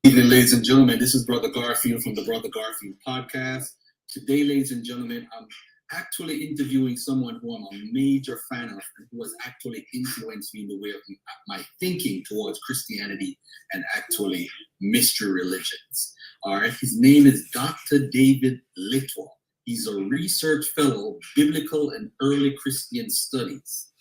Evening, ladies and gentlemen. This is Brother Garfield from the Brother Garfield podcast. Today, ladies and gentlemen, I'm actually interviewing someone who I'm a major fan of and who has actually influenced me in the way of my thinking towards Christianity and actually mystery religions. All right, his name is Dr. David Litwa. He's a research fellow, biblical and early Christian studies.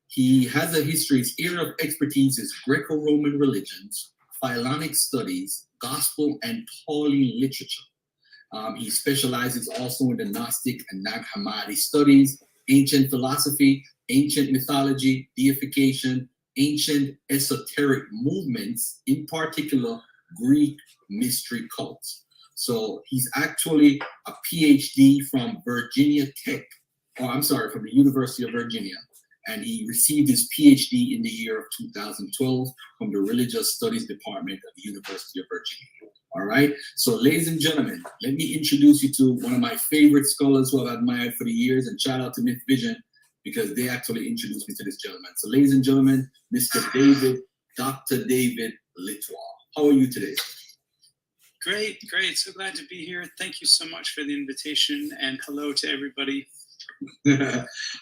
He has a history. His area of expertise is Greco-Roman religions, Philonic studies, gospel, and Pauline literature. He specializes also in the Gnostic and Nag Hammadi studies, ancient philosophy, ancient mythology, deification, ancient esoteric movements, in particular Greek mystery cults. So he's actually a PhD from Virginia Tech, from the University of Virginia. And he received his PhD in the year of 2012 from the Religious Studies Department of the University of Virginia. All right. So, ladies and gentlemen, let me introduce you to one of my favorite scholars who I've admired for the years, and shout out to Myth Vision because they actually introduced me to this gentleman. So, ladies and gentlemen, Dr. David Litwa. How are you today? Great. So glad to be here. Thank you so much for the invitation, and hello to everybody.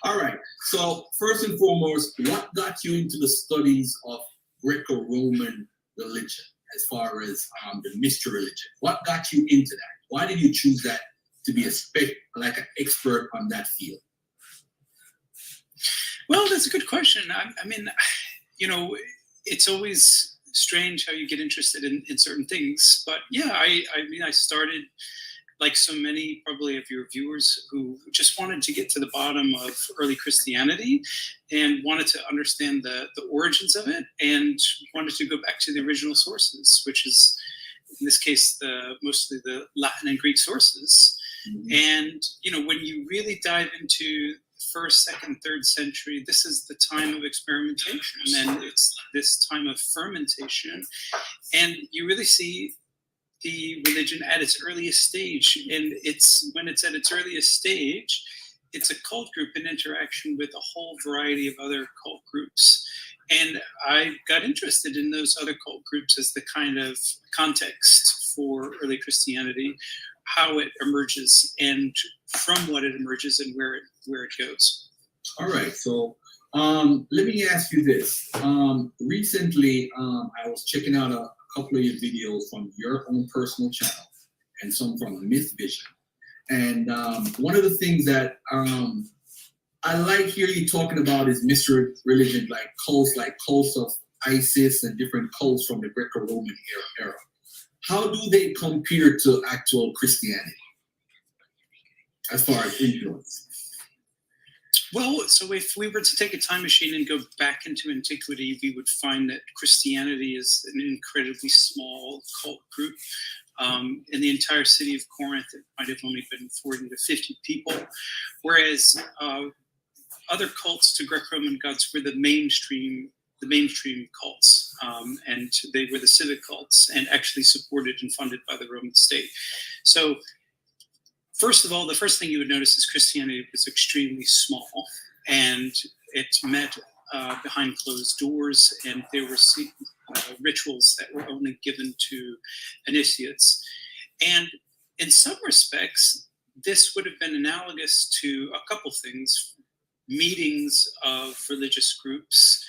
All right. So first and foremost, what got you into the studies of Greco-Roman religion as far as the mystery religion? What got you into that? Why did you choose that to be an expert on that field? Well, that's a good question. I mean, it's always strange how you get interested in certain things. But yeah, I started like so many probably of your viewers who just wanted to get to the bottom of early Christianity and wanted to understand the origins of it and wanted to go back to the original sources, which is, in this case, mostly the Latin and Greek sources. Mm-hmm. And, when you really dive into first, second, third century, this is the time of experimentation, and it's this time of fermentation. And you really see the religion at its earliest stage, and when it's at its earliest stage, it's a cult group in interaction with a whole variety of other cult groups. And I got interested in those other cult groups as the kind of context for early Christianity, how it emerges, and from what it emerges and where it goes. All right, so let me ask you this. Recently, I was checking out a couple of your videos from your own personal channel and some from Myth Vision. And one of the things that I like hearing you talking about is mystery religion, like cults of Isis and different cults from the Greco-Roman era. How do they compare to actual Christianity as far as influence? Well, so if we were to take a time machine and go back into antiquity, we would find that Christianity is an incredibly small cult group. In the entire city of Corinth, it might have only been 40 to 50 people, whereas other cults to Greco-Roman gods were the mainstream cults, and they were the civic cults and actually supported and funded by the Roman state. So first of all, the first thing you would notice is Christianity was extremely small, and it met behind closed doors, and there were rituals that were only given to initiates. And in some respects, this would have been analogous to a couple things. Meetings of religious groups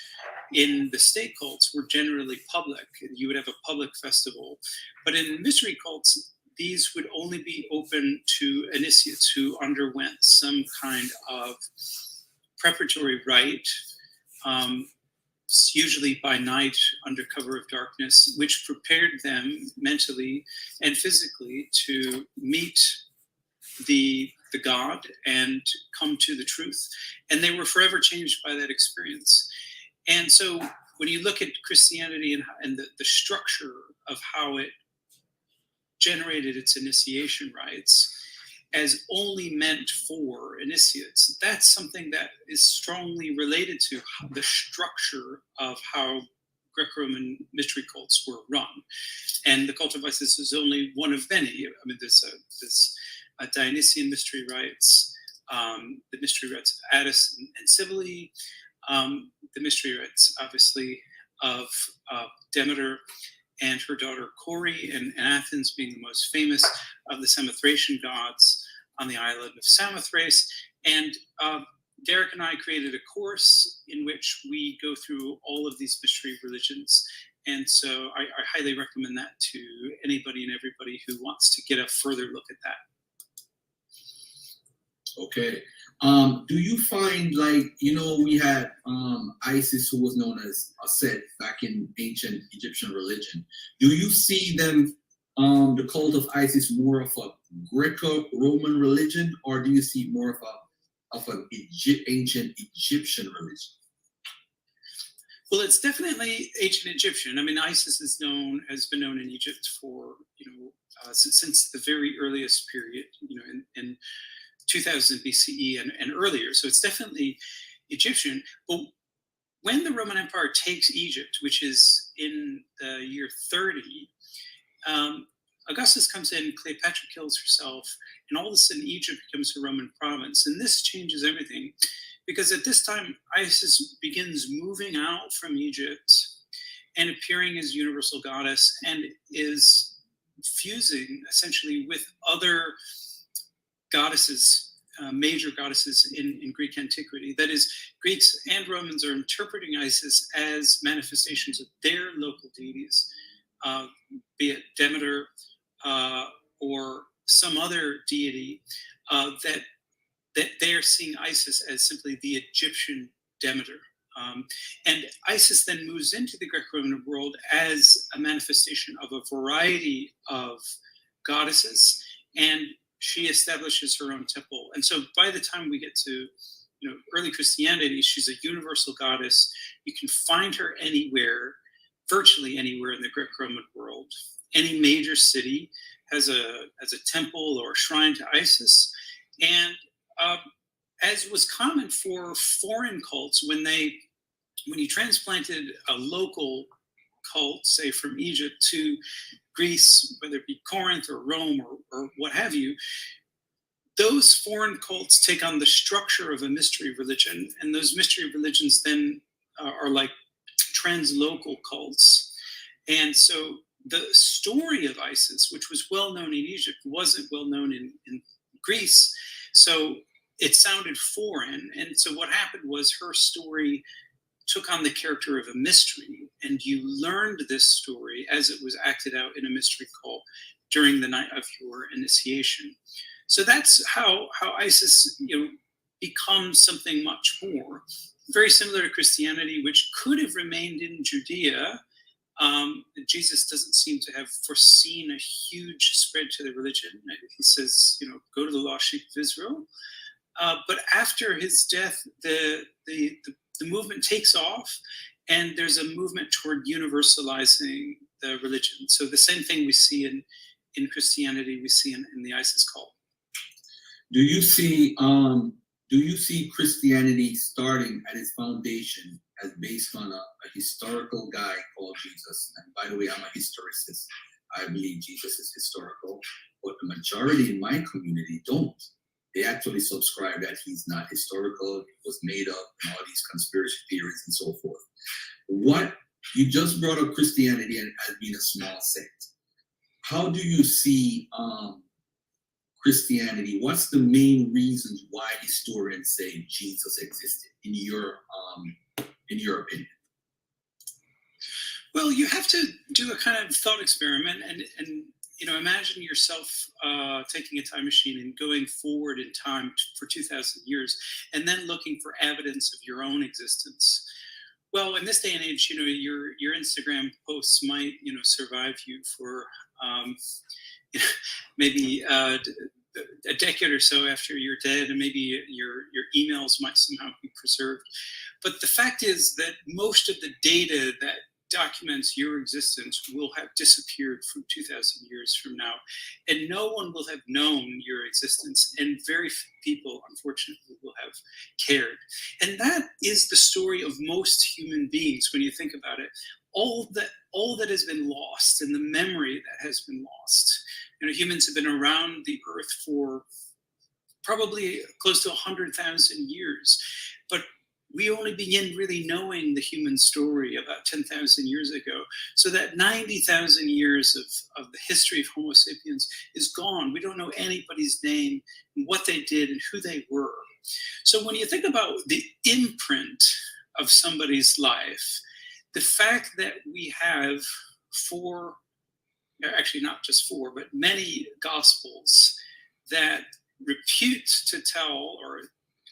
in the state cults were generally public. You would have a public festival. But in mystery cults, these would only be open to initiates who underwent some kind of preparatory rite, usually by night under cover of darkness, which prepared them mentally and physically to meet the God and come to the truth. And they were forever changed by that experience. And so when you look at Christianity and the structure of how it generated its initiation rites as only meant for initiates, that's something that is strongly related to the structure of how Greco-Roman mystery cults were run. And the cult of Isis is only one of many. I mean, there's Dionysian mystery rites, the mystery rites of Attis and Cybele, the mystery rites, obviously, of Demeter, and her daughter Cori, and Athens being the most famous of the Samothracian gods on the island of Samothrace. And Derek and I created a course in which we go through all of these mystery religions. And so I highly recommend that to anybody and everybody who wants to get a further look at that. Okay. Do you find, like, we had Isis, who was known as Set back in ancient Egyptian religion. Do you see them, the cult of Isis, more of a Greco-Roman religion, or do you see more of an ancient Egyptian religion? Well, it's definitely ancient Egyptian. I mean, Isis has been known in Egypt for since the very earliest period, in 2000 BCE and earlier. So it's definitely Egyptian. But when the Roman Empire takes Egypt, which is in the year 30, Augustus comes in, Cleopatra kills herself, and all of a sudden Egypt becomes a Roman province. And this changes everything, because at this time, Isis begins moving out from Egypt and appearing as universal goddess, and is fusing essentially with other goddesses, major goddesses in Greek antiquity. That is, Greeks and Romans are interpreting Isis as manifestations of their local deities, be it Demeter or some other deity, that they are seeing Isis as simply the Egyptian Demeter. And Isis then moves into the Greco-Roman world as a manifestation of a variety of goddesses, and she establishes her own temple. And so by the time we get to early Christianity, she's a universal goddess. You can find her anywhere, virtually anywhere in the Greco-Roman world. Any major city has a temple or a shrine to Isis. And as was common for foreign cults, when you transplanted a local cult, say from Egypt to Greece, whether it be Corinth or Rome or what have you, those foreign cults take on the structure of a mystery religion, and those mystery religions then are like translocal cults. And so the story of Isis, which was well known in Egypt, wasn't well known in Greece, so it sounded foreign. And so what happened was her story took on the character of a mystery, and you learned this story as it was acted out in a mystery call during the night of your initiation. So that's how Isis becomes something much more. Very similar to Christianity, which could have remained in Judea. Jesus doesn't seem to have foreseen a huge spread to the religion. He says, go to the lost sheep of Israel. But after his death, the movement takes off, and there's a movement toward universalizing the religion. So the same thing we see in Christianity, we see in the Isis cult. Do you see Christianity starting at its foundation as based on a historical guy called Jesus? And by the way, I'm a historicist. I believe Jesus is historical, but the majority in my community don't. They actually subscribe that he's not historical, it was made up, and all these conspiracy theories and so forth. What you just brought up Christianity as being a small sect. How do you see Christianity? What's the main reasons why historians say Jesus existed in your opinion? Well, you have to do a kind of thought experiment and imagine yourself taking a time machine and going forward in time for 2,000 years, and then looking for evidence of your own existence. Well, in this day and age, your Instagram posts might, survive you for maybe a decade or so after you're dead, and maybe your emails might somehow be preserved. But the fact is that most of the data that documents your existence will have disappeared from 2,000 years from now, and no one will have known your existence, and very few people, unfortunately, will have cared. And that is the story of most human beings when you think about it. All that has been lost, and the memory that has been lost. Humans have been around the earth for probably close to 100,000 years, but we only begin really knowing the human story about 10,000 years ago. So that 90,000 years of the history of Homo sapiens is gone. We don't know anybody's name and what they did and who they were. So when you think about the imprint of somebody's life, the fact that we have four, actually not just four, but many gospels that repute to tell or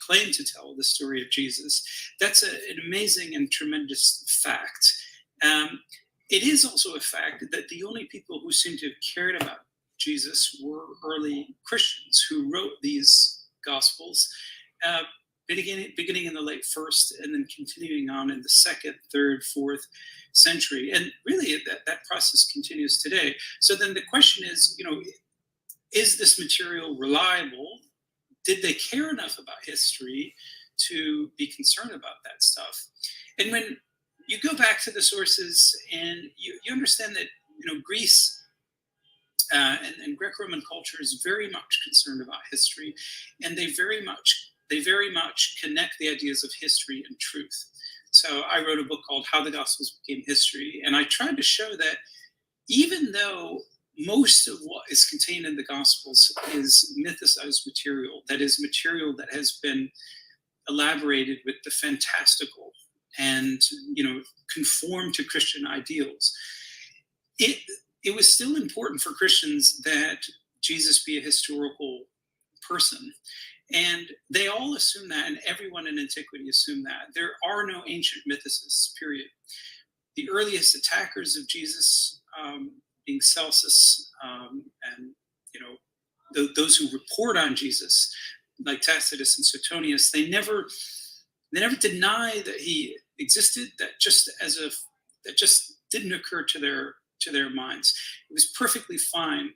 claim to tell the story of Jesus, that's an amazing and tremendous fact. It is also a fact that the only people who seem to have cared about Jesus were early Christians who wrote these gospels, beginning in the late first and then continuing on in the second, third, fourth century. And really that process continues today. So then the question is, is this material reliable? Did they care enough about history to be concerned about that stuff? And when you go back to the sources and you understand that, Greece and Greco-Roman culture is very much concerned about history, and they very much connect the ideas of history and truth. So I wrote a book called How the Gospels Became History, and I tried to show that even though most of what is contained in the Gospels is mythicized material, that is material that has been elaborated with the fantastical and, conform to Christian ideals, it was still important for Christians that Jesus be a historical person. And they all assume that, and everyone in antiquity assumed that. There are no ancient mythicists, period. The earliest attackers of Jesus, being Celsus, and those who report on Jesus, like Tacitus and Suetonius, they never deny that he existed. That just didn't occur to their minds. It was perfectly fine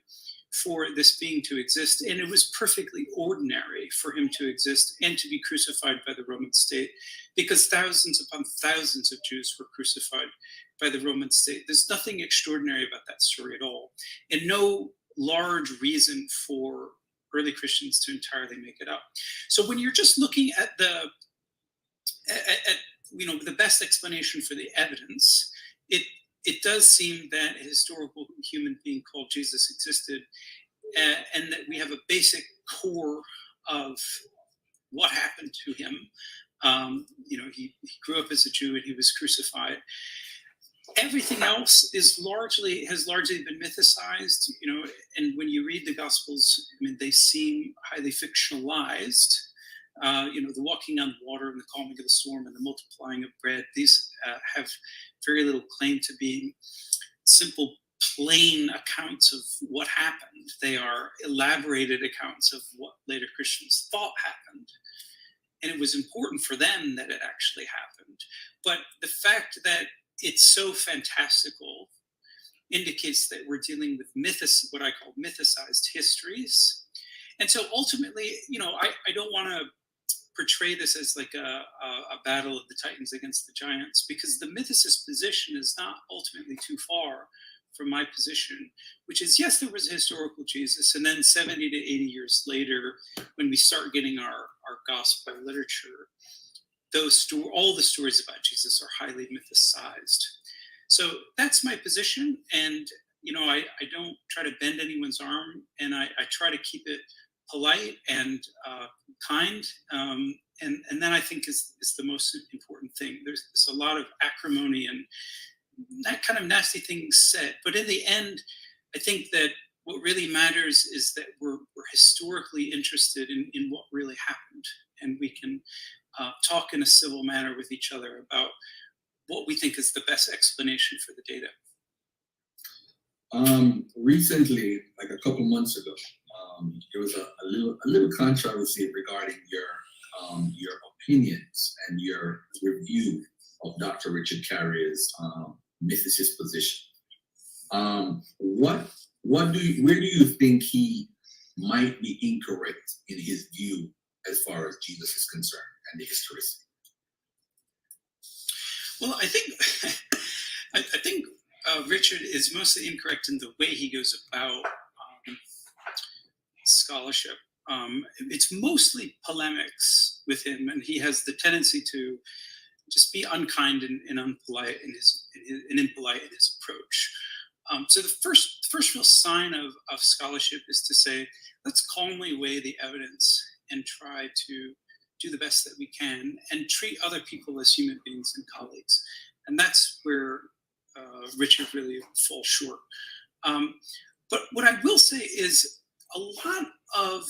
for this being to exist, and it was perfectly ordinary for him to exist and to be crucified by the Roman state, because thousands upon thousands of Jews were crucified by the Roman state. There's nothing extraordinary about that story at all, and no large reason for early Christians to entirely make it up. So when you're just looking at the best explanation for the evidence, it does seem that a historical human being called Jesus existed, and that we have a basic core of what happened to him. He grew up as a Jew and he was crucified. Everything else has largely been mythicized, and when you read the Gospels, they seem highly fictionalized. The walking on water and the calming of the storm and the multiplying of bread, these have very little claim to being simple, plain accounts of what happened. They are elaborated accounts of what later Christians thought happened. And it was important for them that it actually happened. But the fact that it's so fantastical indicates that we're dealing with what I call mythicized histories. And so ultimately, I don't want to portray this as like a battle of the Titans against the Giants, because the mythicist position is not ultimately too far from my position, which is, yes, there was a historical Jesus, and then 70 to 80 years later, when we start getting our gospel literature, all the stories about Jesus are highly mythicized. So that's my position, and I don't try to bend anyone's arm, and I try to keep it polite and kind, and then I think is the most important thing. There's a lot of acrimony and that kind of nasty things said, but in the end, I think that what really matters is that we're historically interested in what really happened, and we can talk in a civil manner with each other about what we think is the best explanation for the data. Recently, like a couple months ago, there was a little controversy regarding your opinions and your review of Dr. Richard Carrier's mythicist position. Where do you think he might be incorrect in his view as far as Jesus is concerned and the historicity? Well, I think Richard is mostly incorrect in the way he goes about scholarship. It's mostly polemics with him, and he has the tendency to just be unkind and impolite in his approach. So the first real sign of scholarship is to say, let's calmly weigh the evidence and try to do the best that we can and treat other people as human beings and colleagues. And that's where Richard really falls short. But what I will say is a lot of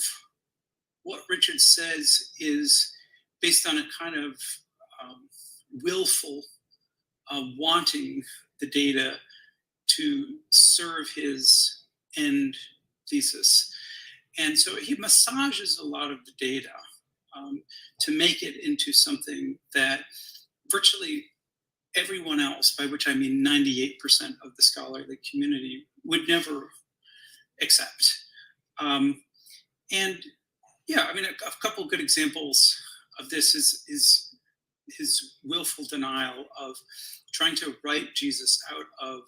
what Richard says is based on a kind of willful wanting the data to serve his end thesis. And so he massages a lot of the data to make it into something that virtually everyone else, by which I mean 98% of the scholarly community, would never accept. And yeah, I mean, a couple good examples of this is his willful denial of trying to write Jesus out of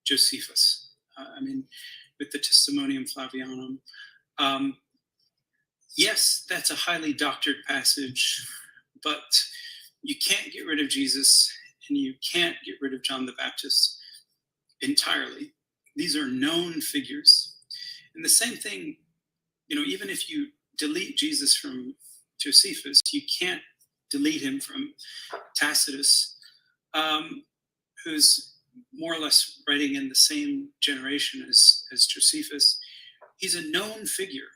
Josephus. I mean, with the Testimonium Flavianum. Yes, that's a highly doctored passage, but you can't get rid of Jesus and you can't get rid of John the Baptist entirely. These are known figures. And the same thing, you know, even if you delete Jesus from Josephus, you can't delete him from Tacitus, who's more or less writing in the same generation as Josephus. He's a known figure.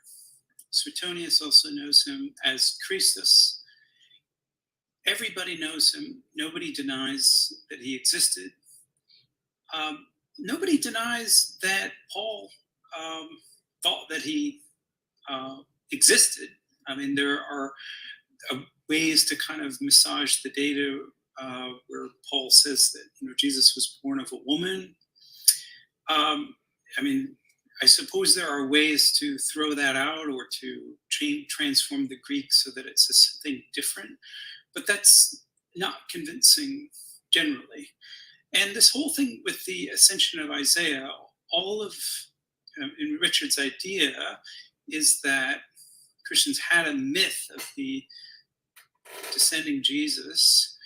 Suetonius also knows him as Christus. Everybody knows him. Nobody denies that he existed. Nobody denies that Paul thought that he existed. I mean, there are ways to kind of massage the data where Paul says that, you know, Jesus was born of a woman. I mean, I suppose there are ways to throw that out or to transform the Greek so that it says something different, but that's not convincing generally. And this whole thing with the ascension of Isaiah, all of in Richard's idea is that Christians had a myth of the descending Jesus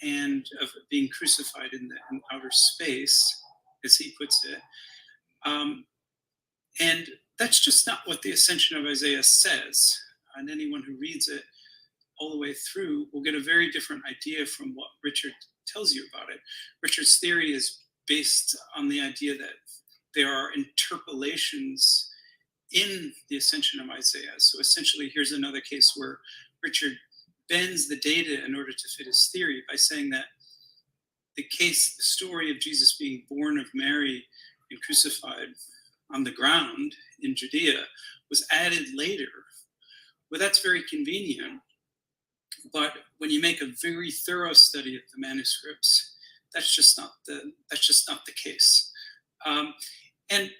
and of being crucified in outer space, as he puts it. And that's just not what the ascension of Isaiah says. And anyone who reads it all the way through will get a very different idea from what Richard tells you about it. Richard's theory is based on the idea that there are interpolations in the ascension of Isaiah. So essentially, here's another case where Richard bends the data in order to fit his theory by saying that the story of Jesus being born of Mary and crucified on the ground in Judea was added later. Well, that's very convenient. But when you make a very thorough study of the manuscripts, that's just not the case. And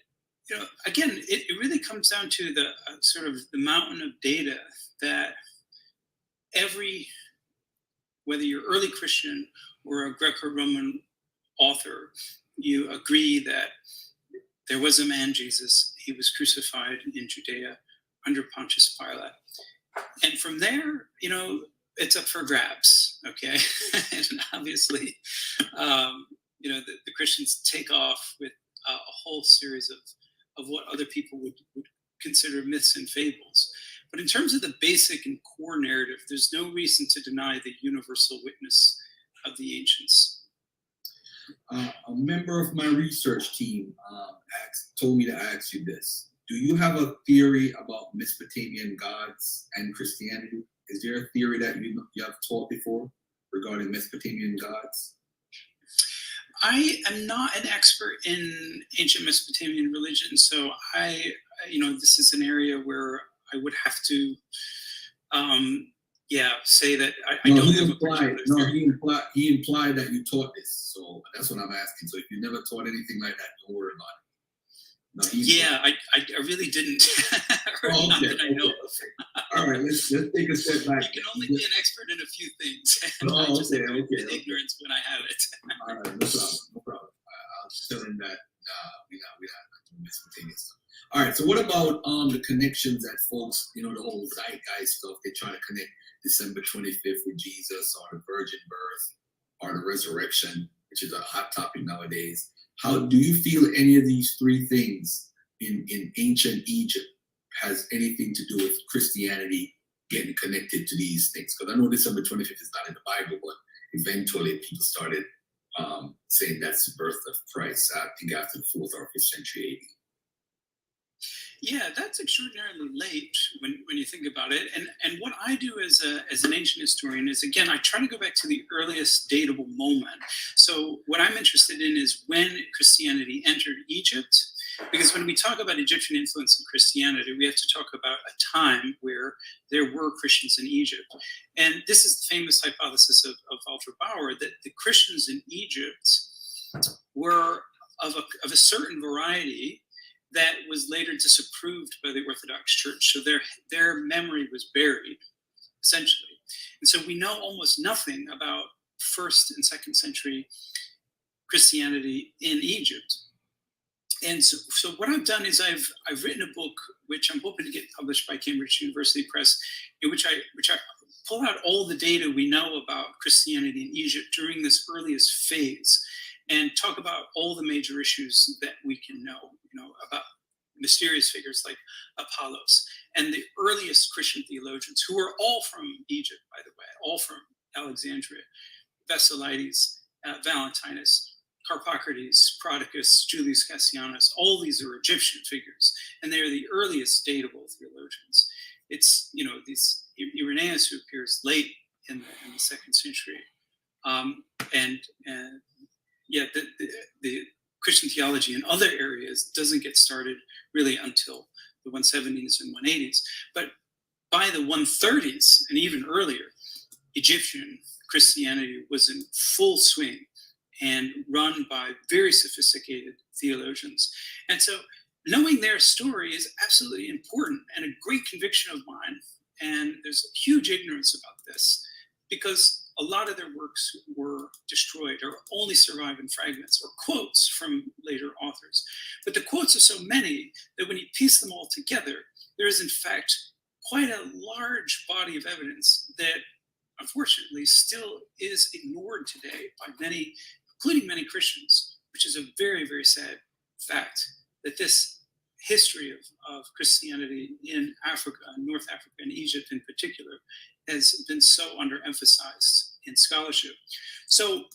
you know, again, it really comes down to the sort of the mountain of data that whether you're early Christian or a Greco-Roman author, you agree that there was a man, Jesus. He was crucified in Judea under Pontius Pilate. And from there, you know, it's up for grabs, okay? And obviously, you know, the Christians take off with a whole series of what other people would consider myths and fables. But in terms of the basic and core narrative, there's no reason to deny the universal witness of the ancients. A member of my research team told me to ask you this. Do you have a theory about Mesopotamian gods and Christianity? Is there a theory that you have taught before regarding Mesopotamian gods? I am not an expert in ancient Mesopotamian religion, so this is an area where I would have to, say that I don't have a particular theory. He implied that you taught this, so that's what I'm asking. So if you never taught anything like that, don't worry about it. No, I really didn't. Not that I know of. All right, let's take a step back. You can only be an expert in a few things. Okay. Ignorance when I have it. All right, no problem. I was telling that we not Mesopotamian stuff. All right. So what about the connections that folks, the whole zeitgeist stuff, they try to connect December 25th with Jesus or the virgin birth or the resurrection, which is a hot topic nowadays. How do you feel any of these three things in ancient Egypt has anything to do with Christianity getting connected to these things? Because I know December 25th is not in the Bible, but eventually people started saying that's the birth of Christ, I think after the 4th or 5th century AD. Yeah, that's extraordinarily late when you think about it. And what I do as an ancient historian is, again, I try to go back to the earliest datable moment. So what I'm interested in is when Christianity entered Egypt, because when we talk about Egyptian influence in Christianity, we have to talk about a time where there were Christians in Egypt. And this is the famous hypothesis of Walter Bauer, that the Christians in Egypt were of a certain variety that was later disapproved by the Orthodox Church. So their memory was buried, essentially. And so we know almost nothing about 1st and 2nd century Christianity in Egypt. And so what I've done is I've written a book, which I'm hoping to get published by Cambridge University Press, in which I pull out all the data we know about Christianity in Egypt during this earliest phase, and talk about all the major issues that we can know about mysterious figures like Apollos and the earliest Christian theologians, who were all from Egypt, by the way, all from Alexandria: Basilides, Valentinus, Carpocrates, Prodicus, Julius Cassianus. All these are Egyptian figures, and they are the earliest datable theologians. It's these Irenaeus, who appears late in the 2nd century, the Christian theology in other areas doesn't get started really until the 170s and 180s. But by the 130s and even earlier, Egyptian Christianity was in full swing and run by very sophisticated theologians. And so knowing their story is absolutely important and a great conviction of mine. And there's huge ignorance about this, because a lot of their works were destroyed or only survive in fragments or quotes from later authors. But the quotes are so many that when you piece them all together, there is in fact quite a large body of evidence that unfortunately still is ignored today by many, including many Christians, which is a very, very sad fact, that this history of Christianity in Africa, North Africa, and Egypt in particular, has been so underemphasized in scholarship. So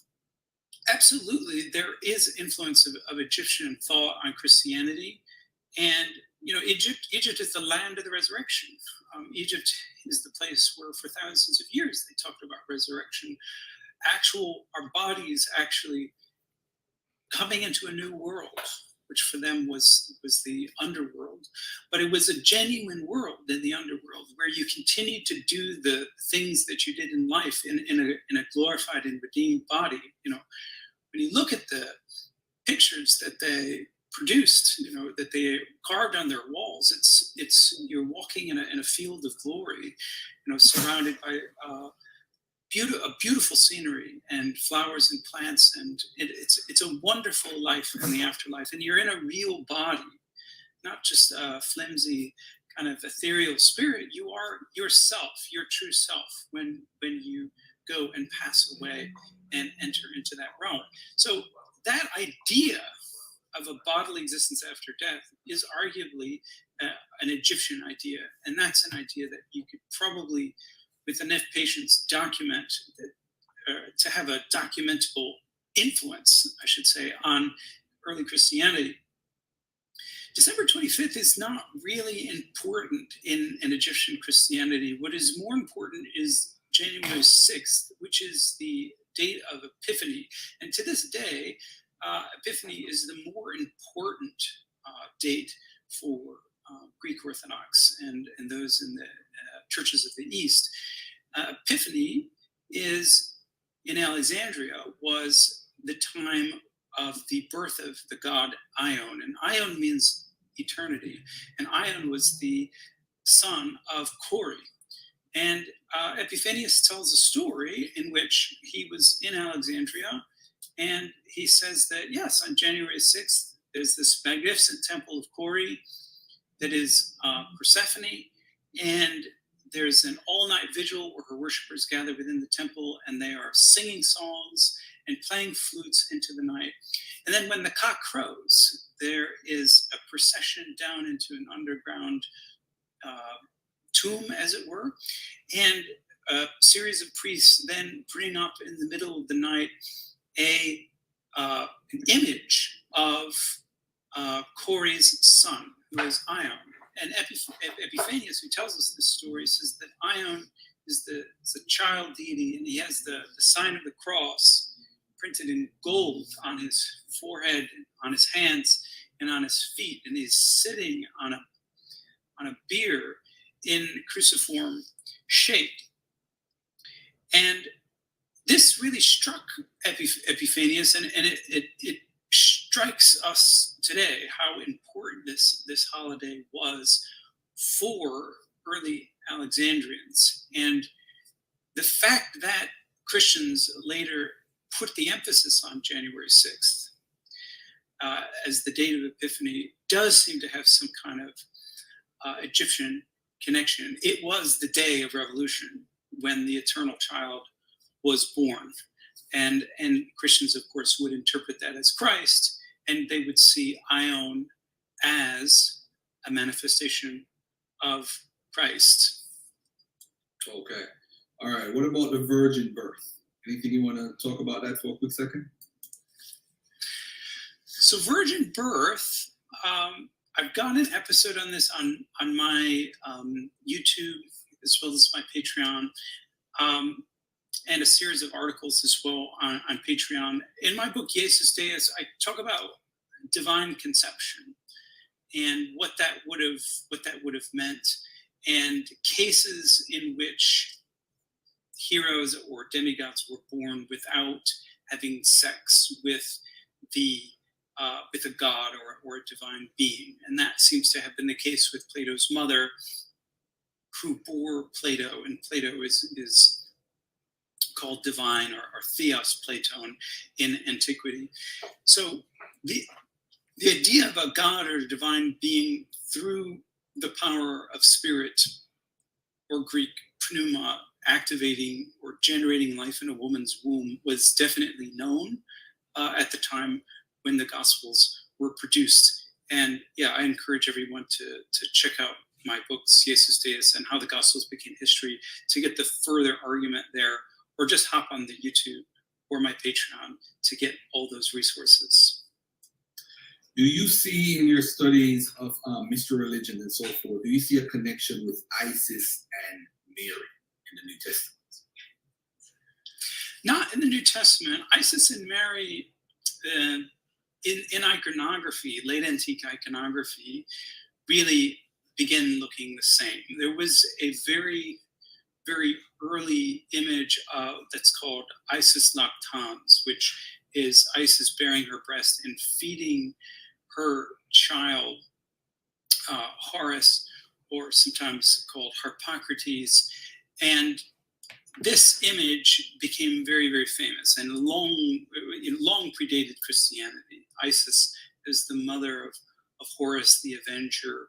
absolutely, there is influence of Egyptian thought on Christianity. And Egypt is the land of the resurrection. Egypt is the place where for thousands of years they talked about resurrection, our bodies actually coming into a new world, which for them was the underworld. But it was a genuine world in the underworld, where you continued to do the things that you did in life in a glorified and redeemed body. When you look at the pictures that they produced, that they carved on their walls, it's you're walking in a field of glory, surrounded by a beautiful scenery and flowers and plants, and it's a wonderful life in the afterlife. And you're in a real body, not just a flimsy kind of ethereal spirit. You are yourself, your true self, when you go and pass away and enter into that realm. So that idea of a bodily existence after death is arguably an Egyptian idea, and that's an idea that you could probably, with enough patience, document to have a documentable influence, I should say, on early Christianity. December 25th is not really important in Egyptian Christianity. What is more important is January 6th, which is the date of Epiphany. And to this day, Epiphany is the more important date for Greek Orthodox and those in the churches of the East. Epiphany in Alexandria was the time of the birth of the god Ion. And Ion means eternity. And Ion was the son of Kori. And Epiphanius tells a story in which he was in Alexandria, and he says that, yes, on January 6th, there's this magnificent temple of Kori. that is Persephone, and there's an all-night vigil where her worshippers gather within the temple, and they are singing songs and playing flutes into the night. And then when the cock crows, there is a procession down into an underground tomb, as it were, and a series of priests then bring up in the middle of the night an image of Corey's son, who is Ion. And Epiphanius, who tells us this story, says that Ion is the child deity, and he has the sign of the cross printed in gold on his forehead, on his hands, and on his feet, and he's sitting on a bier in cruciform shape. And this really struck Epiphanius, and it strikes us today how important this holiday was for early Alexandrians. And the fact that Christians later put the emphasis on January 6th as the date of Epiphany does seem to have some kind of Egyptian connection. It was the day of revolution when the eternal child was born. And Christians, of course, would interpret that as Christ, and they would see Ion as a manifestation of Christ. Okay. All right. What about the virgin birth? Anything you want to talk about that for a quick second? So virgin birth, I've got an episode on this on my YouTube as well as my Patreon. And a series of articles as well on Patreon. In my book, Jesus Deus, I talk about divine conception and what that would have meant, and cases in which heroes or demigods were born without having sex with a god or a divine being. And that seems to have been the case with Plato's mother, who bore Plato, and Plato is called divine or theos Platon in antiquity. So the idea of a god or a divine being through the power of spirit, or Greek pneuma, activating or generating life in a woman's womb, was definitely known at the time when the Gospels were produced. And yeah, I encourage everyone to check out my books, Jesus Deus, and How the Gospels Became History, to get the further argument there, or just hop on the YouTube or my Patreon to get all those resources. Do you see in your studies of mystery religion and so forth, do you see a connection with Isis and Mary in the New Testament? Not in the New Testament. Isis and Mary, in iconography, late antique iconography, really begin looking the same. There was a very, very early image that's called Isis lactans, which is Isis bearing her breast and feeding her child Horus, or sometimes called Harpocrates. And this image became very, very famous and long predated Christianity. Isis is the mother of Horus, the avenger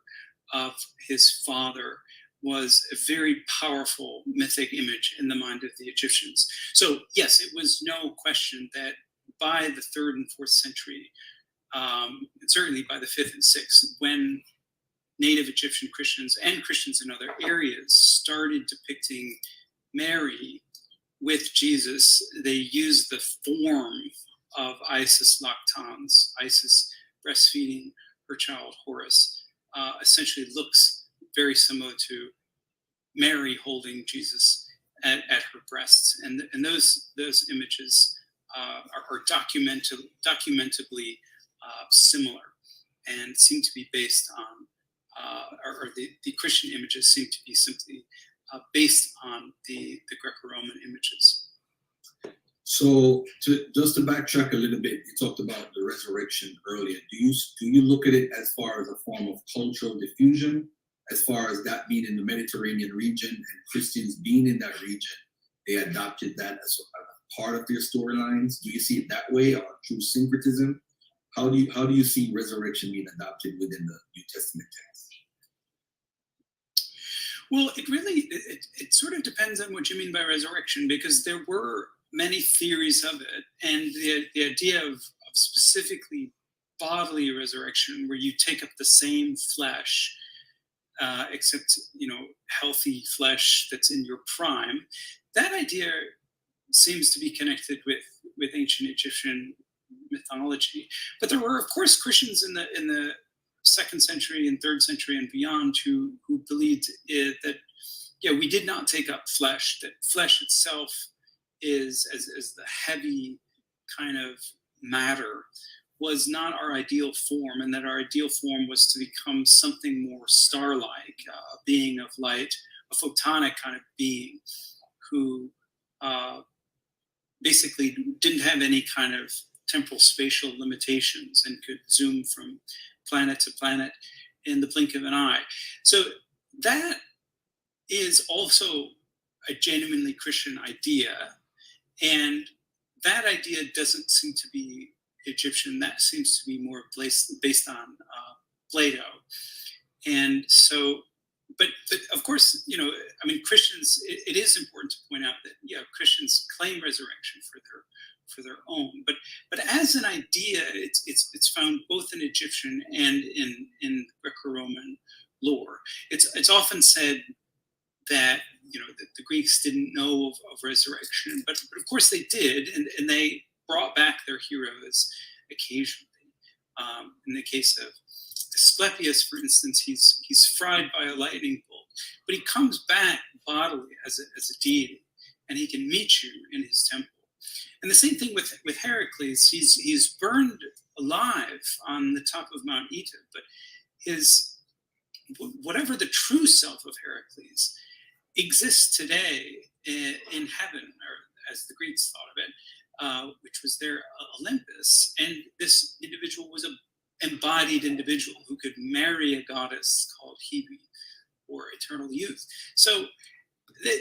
of his father, was a very powerful mythic image in the mind of the Egyptians. So yes, it was no question that by the 3rd and 4th century, and certainly by the 5th and 6th, when native Egyptian Christians and Christians in other areas started depicting Mary with Jesus, they used the form of Isis lactans, Isis breastfeeding her child Horus, essentially looks very similar to Mary holding Jesus at her breasts. And those images are documentably similar, and seem to be based on, or the Christian images seem to be simply based on the Greco-Roman images. So just to backtrack a little bit, you talked about the resurrection earlier. Do you look at it as far as a form of cultural diffusion, as far as that being in the Mediterranean region and Christians being in that region, they adopted that as a part of their storylines? Do you see it that way, or through syncretism? How do you see resurrection being adopted within the New Testament text? Well, it sort of depends on what you mean by resurrection, because there were many theories of it, and the idea of specifically bodily resurrection, where you take up the same flesh, except healthy flesh that's in your prime. That idea seems to be connected with ancient Egyptian mythology, but there were, of course, Christians in the second century and third century and beyond who believed that we did not take up flesh, that flesh itself is as the heavy kind of matter was not our ideal form, and that our ideal form was to become something more star-like, a being of light, a photonic kind of being who basically didn't have any kind of temporal spatial limitations and could zoom from planet to planet in the blink of an eye. So that is also a genuinely Christian idea, and that idea doesn't seem to be Egyptian. That seems to be more based on Plato. And so, but of course, Christians, it is important to point out that Christians claim resurrection for their own, but as an idea, it's found both in Egyptian and in Greco-Roman lore. It's often said that that the Greeks didn't know of resurrection, but of course they did, and they brought back their heroes occasionally. In the case of Asclepius, for instance, he's fried by a lightning bolt, but he comes back bodily as a deity, and he can meet you in his temple. And the same thing with Heracles. He's burned alive on the top of Mount Eta, but whatever the true self of Heracles exists today in heaven, or as the Greeks thought of it, which was their Olympus. And this individual was an embodied individual who could marry a goddess called Hebe, or eternal youth. So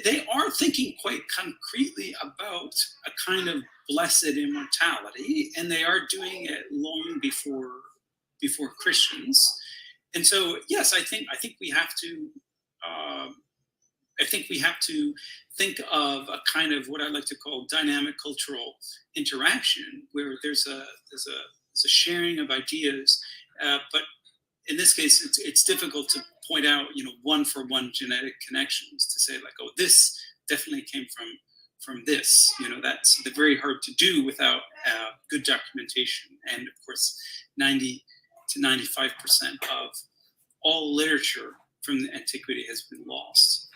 they are thinking quite concretely about a kind of blessed immortality, and they are doing it long before Christians. And so, yes, I think we have to. I think we have to think of a kind of what I like to call dynamic cultural interaction, where there's a sharing of ideas, but in this case, it's difficult to point out one-for-one genetic connections to say like, oh, this definitely came from this. That's very hard to do without good documentation, and of course, 90 to 95% of all literature from the antiquity has been lost.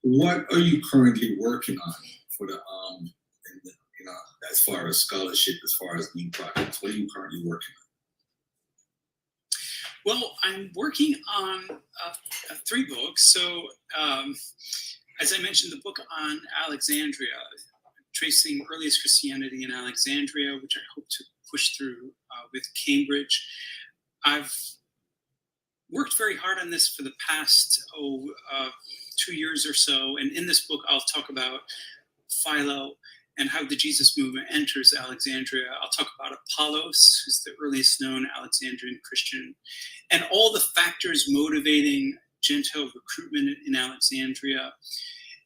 What are you currently working on for as far as scholarship, as far as new projects? What are you currently working on? Well, I'm working on 3 books. So, as I mentioned, the book on Alexandria, tracing earliest Christianity in Alexandria, which I hope to push through with Cambridge. I've worked very hard on this for the past 2 years or so, and in this book I'll talk about Philo and how the Jesus movement enters Alexandria. I'll talk about Apollos, who's the earliest known Alexandrian Christian, and all the factors motivating Gentile recruitment in Alexandria,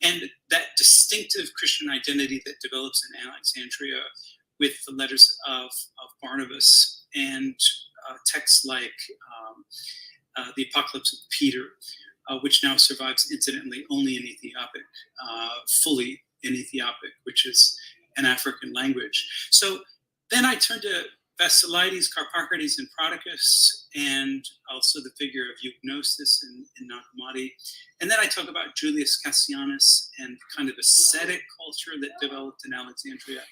and that distinctive Christian identity that develops in Alexandria with the letters of Barnabas and texts like the Apocalypse of Peter, which now survives incidentally only in Ethiopic, fully in Ethiopic, which is an African language. So then I turn to Basilides, Carpocrates, and Prodicus, and also the figure of Eugnosis in Nag Hammadi. And then I talk about Julius Cassianus and kind of ascetic culture that developed in Alexandria.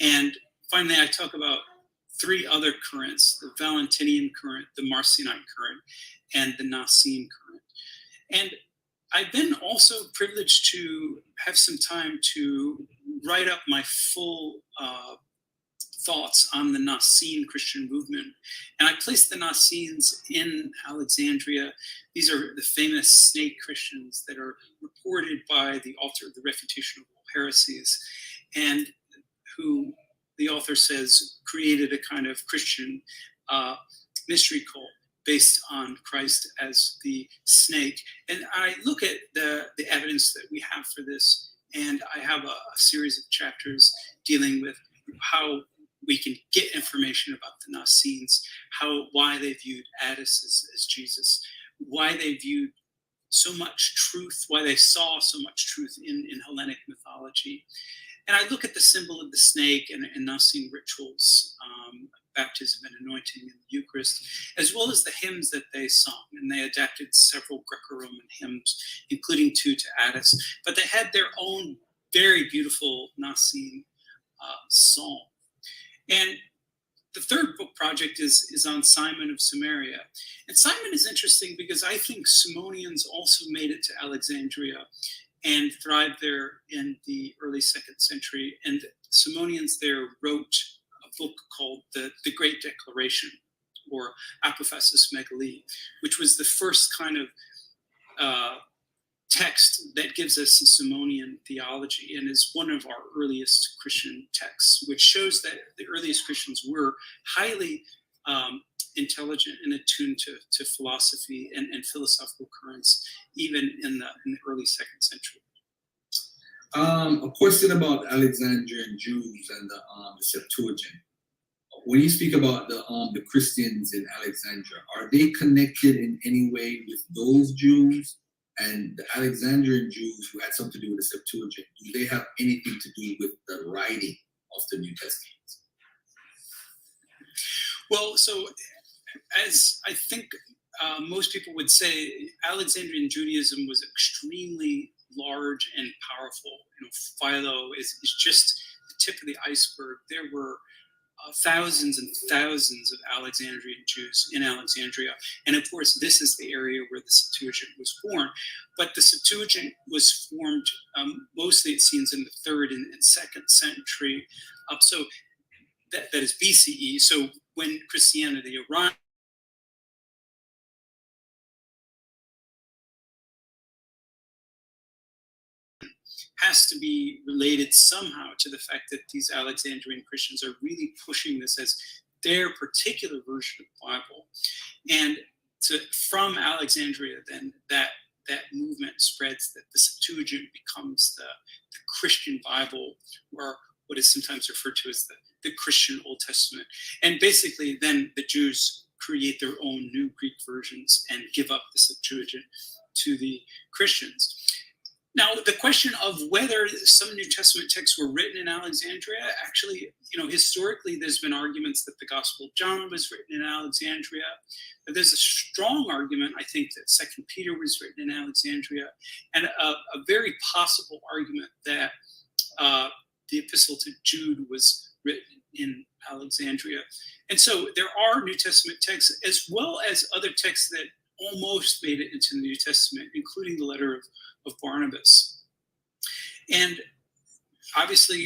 And finally, I talk about 3 other currents: the Valentinian current, the Marcionite current, and the Nicene current. And I've been also privileged to have some time to write up my full thoughts on the Nicene Christian movement. And I placed the Nicenes in Alexandria. These are the famous snake Christians that are reported by the author of the Refutation of All Heresies, and who the author says created a kind of Christian mystery cult based on Christ as the snake. And I look at the evidence that we have for this, and I have a series of chapters dealing with how we can get information about the Nazarenes, why they viewed Attis as Jesus, why they viewed so much truth, why they saw so much truth in Hellenic mythology. And I look at the symbol of the snake and Nicene rituals, baptism and anointing in the Eucharist, as well as the hymns that they sung. And they adapted several Greco-Roman hymns, including 2 to Attis. But they had their own very beautiful Nicene psalm. And the third book project is on Simon of Samaria. And Simon is interesting because I think Simonians also made it to Alexandria and thrived there in the early 2nd century. And Simonians there wrote a book called The Great Declaration, or Apophasis Megali, which was the first kind of text that gives us Simonian theology and is one of our earliest Christian texts, which shows that the earliest Christians were highly intelligent and attuned to philosophy and philosophical currents, even in the early 2nd century. A question about Alexandrian Jews and the Septuagint. When you speak about the Christians in Alexandria, are they connected in any way with those Jews? And the Alexandrian Jews who had something to do with the Septuagint, do they have anything to do with the writing of the New Testament? Well, so as I think most people would say, Alexandrian Judaism was extremely large and powerful. Philo is just the tip of the iceberg. There were thousands and thousands of Alexandrian Jews in Alexandria. And of course, this is the area where the Septuagint was born. But the Septuagint was formed, mostly it seems, in the 3rd and 2nd century. So that is BCE. So when Christianity arrived, has to be related somehow to the fact that these Alexandrian Christians are really pushing this as their particular version of the Bible. And from Alexandria, then that movement spreads, that the Septuagint becomes the Christian Bible, or what is sometimes referred to as the Christian Old Testament. And basically then the Jews create their own new Greek versions and give up the Septuagint to the Christians. Now, the question of whether some New Testament texts were written in Alexandria, actually, historically, there's been arguments that the Gospel of John was written in Alexandria. But there's a strong argument, I think, that 2 Peter was written in Alexandria, and a very possible argument that the Epistle to Jude was written in Alexandria. And so there are New Testament texts, as well as other texts that almost made it into the New Testament, including the letter of Barnabas. And obviously,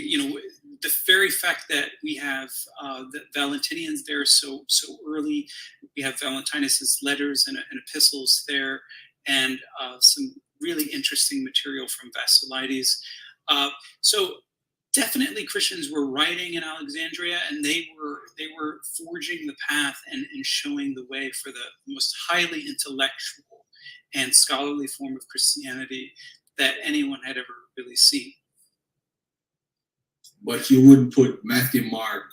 the very fact that we have the Valentinians there so early, we have Valentinus's letters and epistles there, and some really interesting material from Basilides. So definitely Christians were writing in Alexandria, and they were forging the path and showing the way for the most highly intellectual and scholarly form of Christianity that anyone had ever really seen. But you wouldn't put Matthew, Mark,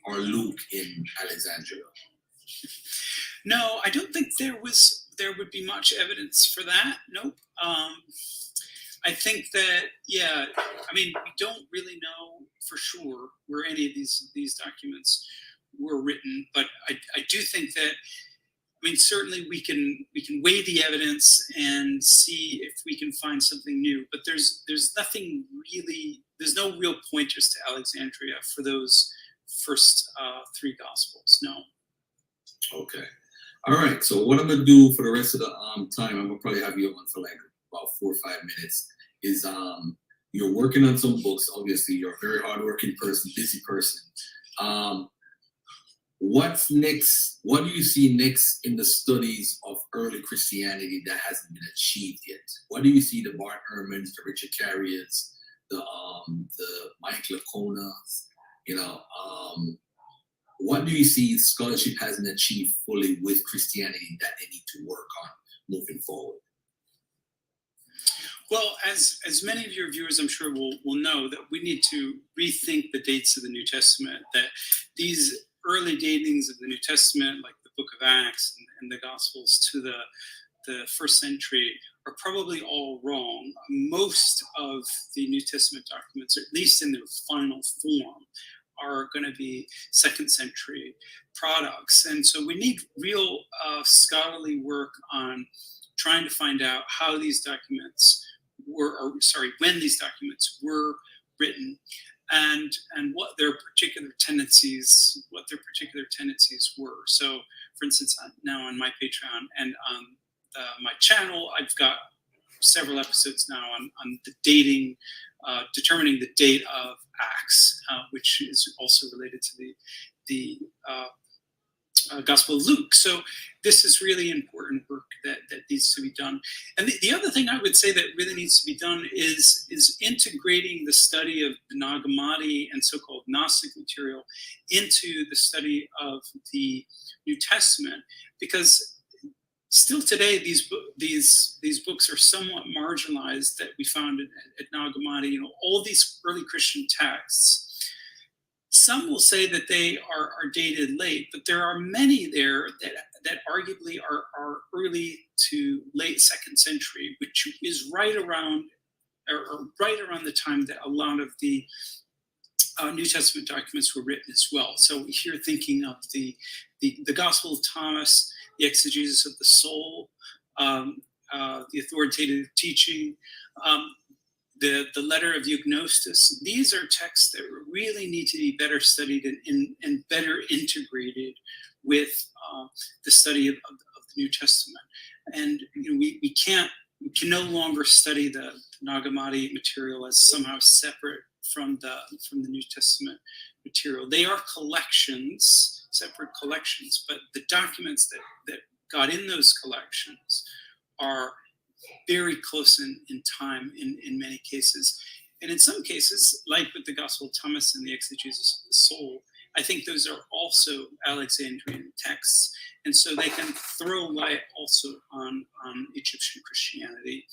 or Luke in Alexandria? No, I don't think there would be much evidence for that. Nope. I think that, we don't really know for sure where any of these documents were written, but I do think that, certainly we can weigh the evidence and see if we can find something new, but there's nothing really, there's no real pointers to Alexandria for those first 3 Gospels, no. Okay. All right, so what I'm gonna do for the rest of the time, I'm gonna probably have you on for like about 4 or 5 minutes, is you're working on some books. Obviously, you're a very hardworking person, busy person. What's next? What do you see next in the studies of early Christianity that hasn't been achieved yet? What do you see the Bart Ehrmans, the Richard Carriers, the Mike Laconas? what do you see scholarship hasn't achieved fully with Christianity that they need to work on moving forward? Well, as many of your viewers, I'm sure, will know, that we need to rethink the dates of the New Testament, that these early datings of the New Testament, like the book of Acts and the Gospels, to the first century are probably all wrong. Most of the New Testament documents, or at least in their final form, are going to be second century products. And so we need real scholarly work on trying to find out how these documents when these documents were written, and what their particular tendencies were. So, for instance, now on my Patreon and on my channel, I've got several episodes now on the dating, determining the date of Acts, which is also related to the Gospel of Luke. So this is really important work that needs to be done. And the other thing I would say that really needs to be done is integrating the study of the Nag Hammadi and so-called Gnostic material into the study of the New Testament, because still today these books are somewhat marginalized, that we found at Nag Hammadi. All these early Christian texts, some will say that they are dated late, but there are many there that arguably are early to late second century, which is right around the time that a lot of the New Testament documents were written as well. So here, thinking of the Gospel of Thomas, the exegesis of the soul, the authoritative teaching, the letter of Eugnostus. These are texts that really need to be better studied and better integrated with the study of the New Testament. And we can no longer study the Nag Hammadi material as somehow separate from the New Testament material. They are collections, separate collections, but the documents that got in those collections are very close in time in many cases. And in some cases, like with the Gospel of Thomas and the exegesis of the soul, I think those are also Alexandrian texts. And so they can throw light also on Egyptian Christianity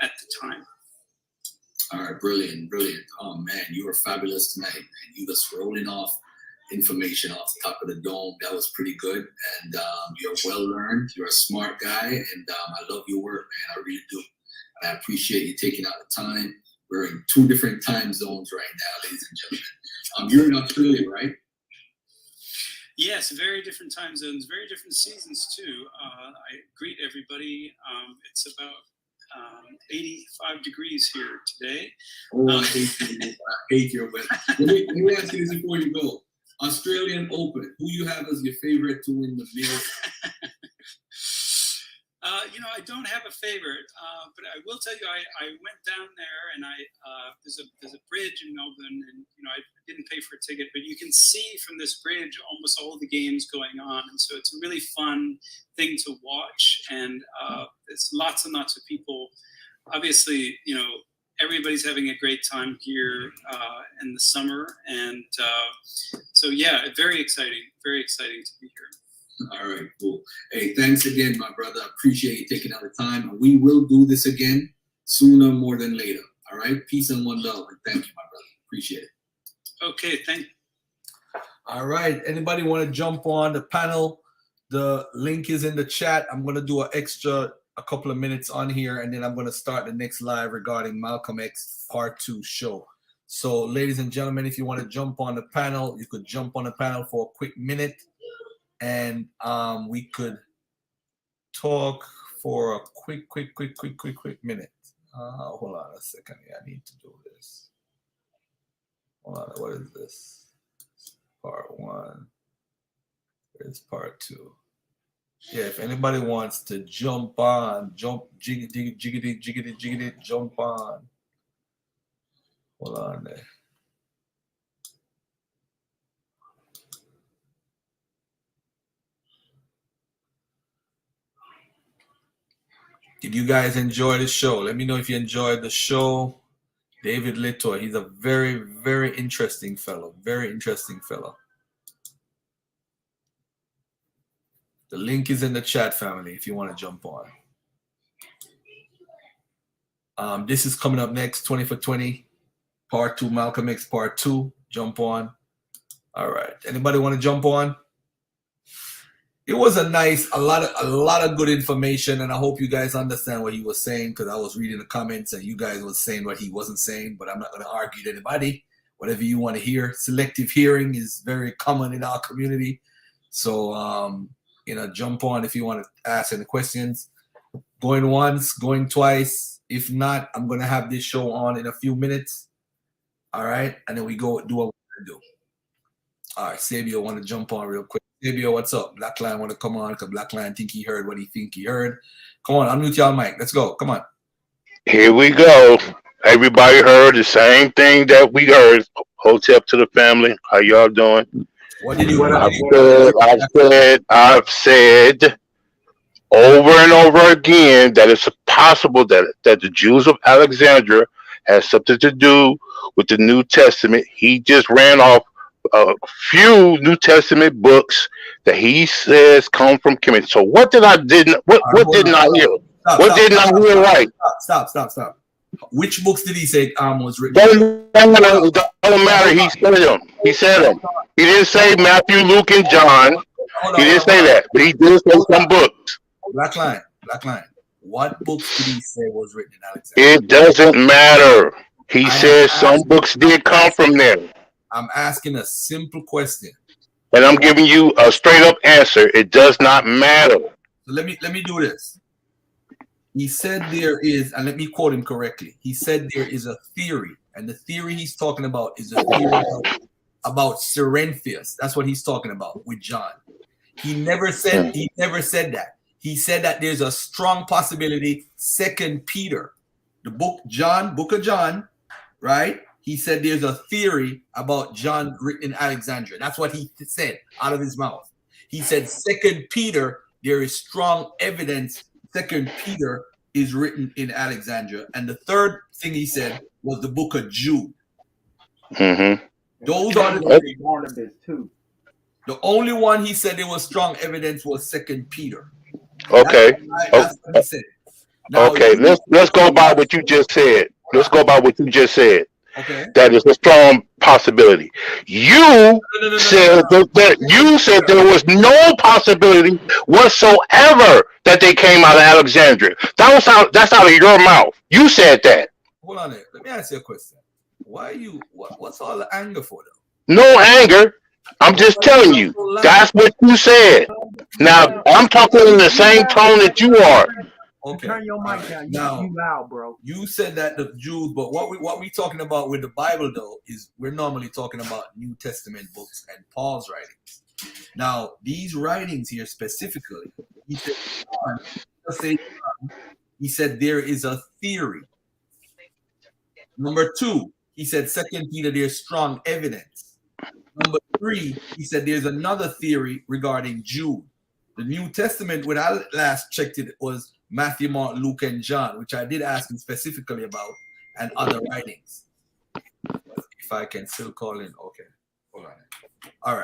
at the time. All right, brilliant. Oh man, you were fabulous tonight, man. You just rolling off information off the top of the dome. That was pretty good, and you're well learned. You're a smart guy, and I love your work, man. I really do. And I appreciate you taking out the time. We're in 2 different time zones right now, ladies and gentlemen. You're in Australia, right? Yes, very different time zones, very different seasons too. I greet everybody. It's about 85 degrees here today. Oh, I hate your weather. Let me ask you this before you go. Australian Open, who you have as your favorite to win the male? I don't have a favorite, but I will tell you, I went down there, and there's a bridge in Melbourne, and I didn't pay for a ticket, but you can see from this bridge almost all the games going on, and so it's a really fun thing to watch, and there's lots and lots of people. Obviously, everybody's having a great time here in the summer, and so yeah, very exciting to be here. All right, cool. Hey, thanks again, my brother. I appreciate you taking out the time. And we will do this again sooner more than later. All right? Peace and one love. And thank you, my brother. Appreciate it. Okay, thank you. All right. Anybody want to jump on the panel? The link is in the chat. I'm going to do a couple of minutes on here, and then I'm going to start the next live regarding Malcolm X Part 2 show. So, ladies and gentlemen, if you want to jump on the panel, you could jump on the panel for a quick minute. And we could talk for a quick minute. Hold on a second. Yeah, I need to do this. Hold on. What is this? Part 1. Where's part 2? Yeah, if anybody wants to jump on, jiggity, jump on. Hold on there. Did you guys enjoy the show? Let me know if you enjoyed the show. David Litwa, he's a very, very interesting fellow. Very interesting fellow. The link is in the chat, family, if you want to jump on. This is coming up next, 20 for 20, part 2, Malcolm X part 2. Jump on. All right. Anybody want to jump on? It was a lot of good information, and I hope you guys understand what he was saying, because I was reading the comments and you guys was saying what he wasn't saying, but I'm not going to argue with anybody. Whatever you want to hear. Selective hearing is very common in our community. So, jump on if you want to ask any questions. Going once, going twice. If not, I'm going to have this show on in a few minutes. All right. And then we go do what we're going to do. All right. Sabio want to jump on real quick. Sabio, what's up? Black Lion want to come on because Black Lion think he heard what he think he heard. Come on. Unmute y'all mic. Let's go. Come on. Here we go. Everybody heard the same thing that we heard. Hotep to the family. How y'all doing? What did you? I've said over and over again that it's possible that the Jews of Alexandria has something to do with the New Testament. He just ran off a few New Testament books that he says come from Kemet. So what didn't I hear? What didn't I hear right? Stop. Which books did he say was written? Don't matter. He said them. He didn't say Matthew, Luke, and John. He didn't say that, but he did say some books. Black Line. What books did he say was written in Alexandria? It doesn't matter. He said some books did come from there. I'm asking a simple question. And I'm giving you a straight up answer. It does not matter. So let me do this. He said there is, and let me quote him correctly. He said there is a theory, and the theory he's talking about is a theory about Cerinthius. That's what he's talking about with John. He never said that. He said that there's a strong possibility. 2 Peter, the book of John, right? He said there's a theory about John written in Alexandria. That's what he said out of his mouth. He said 2 Peter, there is strong evidence 2 Peter is written in Alexandria. And the third thing he said was the book of Jude. Mm-hmm. Those are the too. The only one he said there was strong evidence was 2 Peter. Okay. That's what he said. Now, okay, let's go by what you just said. Okay. That is a strong possibility. You said that there was no possibility whatsoever that they came out of Alexandria. That's out of your mouth. You said that. Hold on there. Let me ask you a question. What's all the anger for though? No anger. I'm just telling you. That's what you said. Now I'm talking in the same tone that you are. Okay. Turn your mic down. You loud, bro. You said that the Jews, but what we talking about with the Bible though is we're normally talking about New Testament books and Paul's writings. Now these writings here specifically, he said there is a theory. Number 2, he said 2 Peter there's strong evidence. Number 3, he said there's another theory regarding Jude. The New Testament, when I last checked it, was Matthew, Mark, Luke, and John, which I did ask him specifically about, and other writings. If I can still call in. Okay. Hold on. All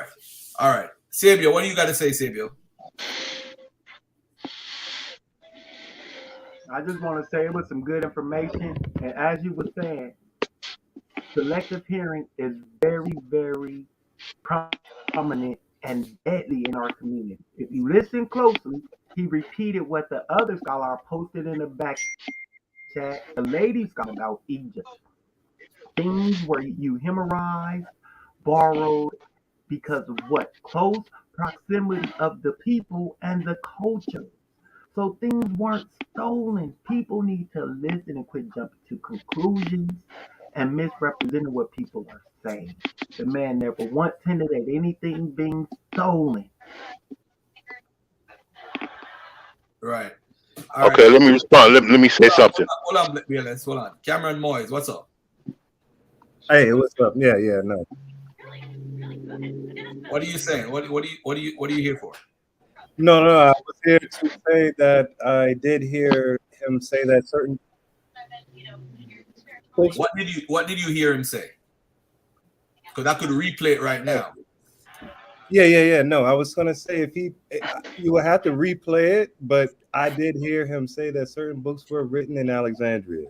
right. Sabio, what do you got to say, Sabio? I just want to say it was some good information. And as you were saying, selective hearing is very, very prominent and deadly in our community. If you listen closely, he repeated what the other scholar posted in the back chat. The lady scholar about Egypt. Things where you hemorrhaged, borrowed, because of what? Close proximity of the people and the culture. So things weren't stolen. People need to listen and quit jumping to conclusions and misrepresenting what people are saying. The man never once hinted at anything being stolen. Right. Okay, let me respond. Let me say something. Hold on. Cameron Moyes, what's up? Hey, what's up? Yeah, no. What are you saying? What are you here for? No, I was here to say that I did hear him say that certain. What did you hear him say? Because I could replay it right now. Yeah. No, I was gonna say you would have to replay it, but I did hear him say that certain books were written in Alexandria.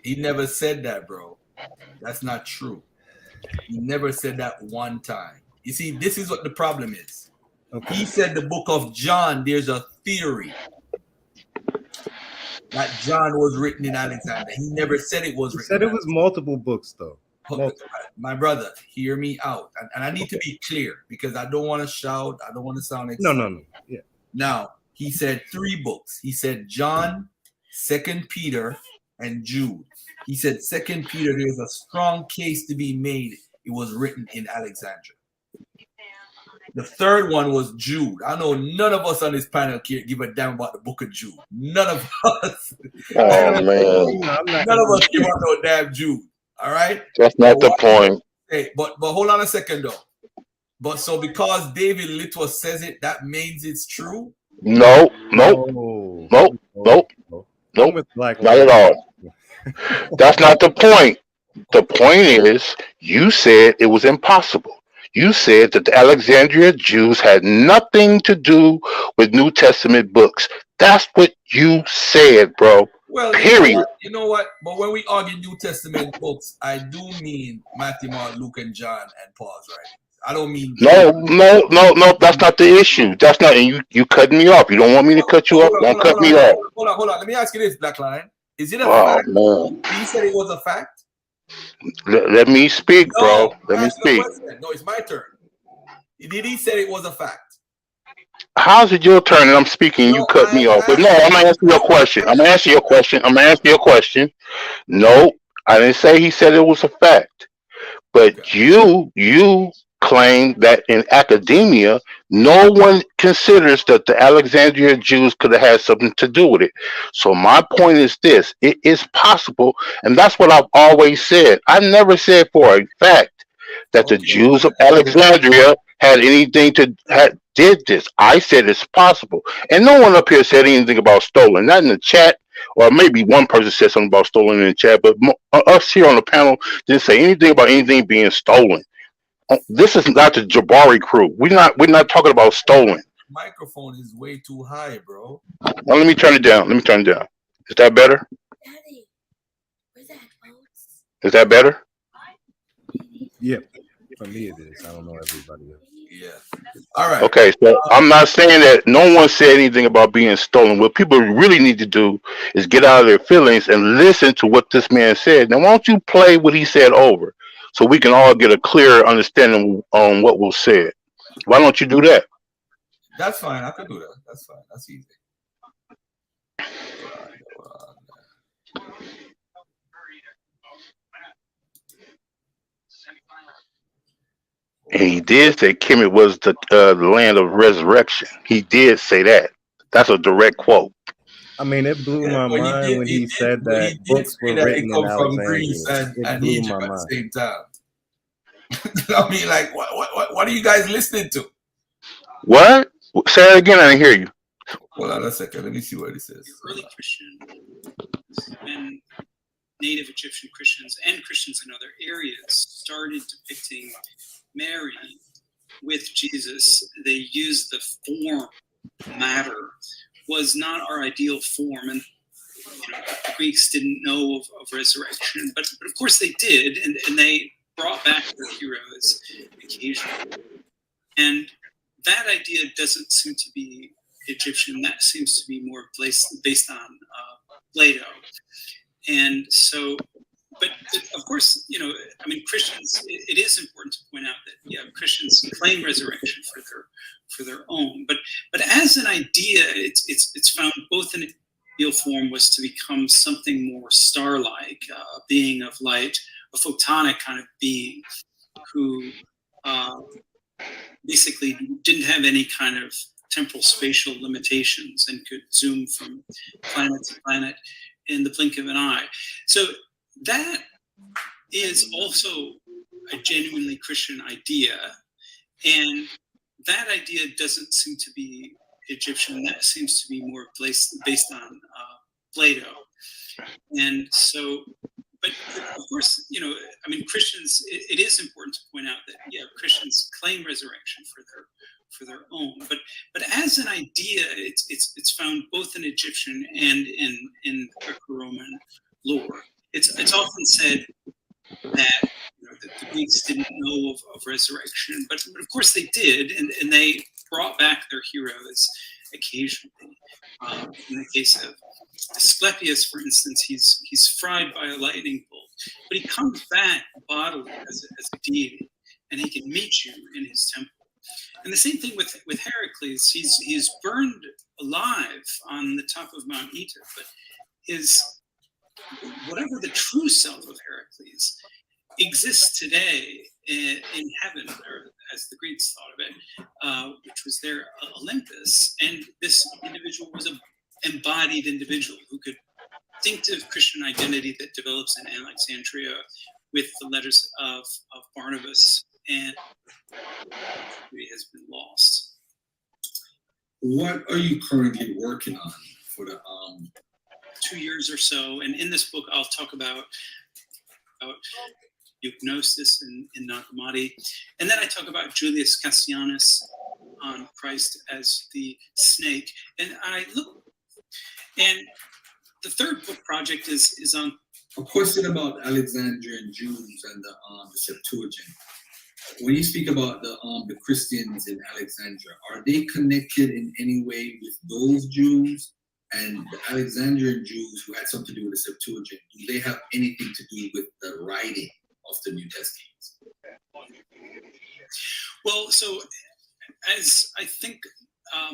He never said that, bro. That's not true. He never said that one time. You see, this is what the problem is. Okay. He said the book of John, there's a theory that John was written in Alexandria. He never said it was He written said in it was multiple books, though. Multiple. My brother, hear me out. And I need to be clear because I don't want to shout. I don't want to sound excited. No. Yeah. Now, he said 3 books. He said John, 2nd Peter, and Jude. He said 2nd Peter, there's a strong case to be made. It was written in Alexandria. The 3rd one was Jude. I know none of us on this panel give a damn about the book of Jude. None of us. Oh man, None of us care about no damn Jude. All right? that's not the point. Hey, but hold on a second though. But so because David Litwa says it, that means it's true? Nope. Black Not at all. That's not the point. The point is, you said it was impossible. You said that the Alexandria Jews had nothing to do with New Testament books. That's what you said, bro. Well, Period. You know what? But when we argue New Testament books, I do mean Matthew, Mark, Luke, and John, and Paul's writing. I don't mean No. That's not the issue. That's not. And you cutting me off. You don't want me to cut you off. Don't cut me off. Hold on. Let me ask you this, Black Lion. Is it a Oh fact? man. He said it was a fact. Let me speak, bro. Let me speak. No, it's my turn. Did he say it was a fact? How's it your turn and I'm speaking? You cut me off. But no, I'm gonna answer your question. I'm gonna answer your question. No, I didn't say he said it was a fact. But Okay. you claim that in academia, no one considers that the Alexandria Jews could have had something to do with it. So my point is this: it is possible, and that's what I've always said. I never said for a fact that the Jews of Alexandria had anything did this. I said it's possible, and no one up here said anything about stolen. Not in the chat, or maybe one person said something about stolen in the chat, but us here on the panel didn't say anything about anything being stolen. This is not the Jabari crew. We're not talking about stolen. Microphone is way too high, bro. Now let me turn it down. Is that better? Daddy, where's that folks? Is that better? Yeah. For me, it is. I don't know everybody else. Yeah. All right. Okay, so I'm not saying that no one said anything about being stolen. What people really need to do is get out of their feelings and listen to what this man said. Now, why don't you play what he said over so we can all get a clearer understanding on what was said? Why don't you do that? That's fine. I can do that. That's fine. That's easy. And he did say Kemet was the land of resurrection. He did say that. That's a direct quote. I mean, it blew my mind when he said that books were written in Alexandria. And blew Egypt my at the mind. same time. I mean, like, what are you guys listening to? What? Say it again. I didn't hear you. Hold on a second. Let me see what it says. The early Christian and native Egyptian Christians and Christians in other areas started depicting Mary with Jesus. They used the form matter was not our ideal form, and the Greeks didn't know of resurrection, but of course they did, and they brought back their heroes occasionally. And that idea doesn't seem to be Egyptian. That seems to be more based on Plato. And so, but of course, Christians. It is important to point out that Christians claim resurrection for their own. But as an idea, it's found both in ideal form was to become something more star-like, a being of light, a photonic kind of being who basically didn't have any kind of temporal spatial limitations and could zoom from planet to planet in the blink of an eye. So that is also a genuinely Christian idea. And that idea doesn't seem to be Egyptian. That seems to be more based on Plato. And so, but of course, I mean, Christians. It is important to point out that Christians claim resurrection for their own, but as an idea, it's found both in Egyptian and in Greco-Roman lore. It's often said that the Greeks didn't know of resurrection, but of course they did, and they brought back their heroes occasionally. In the case of Asclepius, for instance, he's fried by a lightning bolt, but he comes back bodily as a deity, and he can meet you in his temple. And the same thing with Heracles. He's burned alive on the top of Mount Iter, but his whatever the true self of Heracles exists today in heaven, or as the Greeks thought of it, which was their Olympus. And this individual was an embodied individual who could distinctive Christian identity that develops in Alexandria with the letters of Barnabas, and it has been lost. What are you currently working on for the 2 years or so? And in this book, I'll talk about eugnosis in Nag Hammadi. And then I talk about Julius Cassianus on Christ as the snake. And the third book project is on a question about Alexandrian Jews and the Septuagint. When you speak about the Christians in Alexandria, are they connected in any way with those Jews? And the Alexandrian Jews who had something to do with the Septuagint, do they have anything to do with the writing of the New Testament? Well, so as I think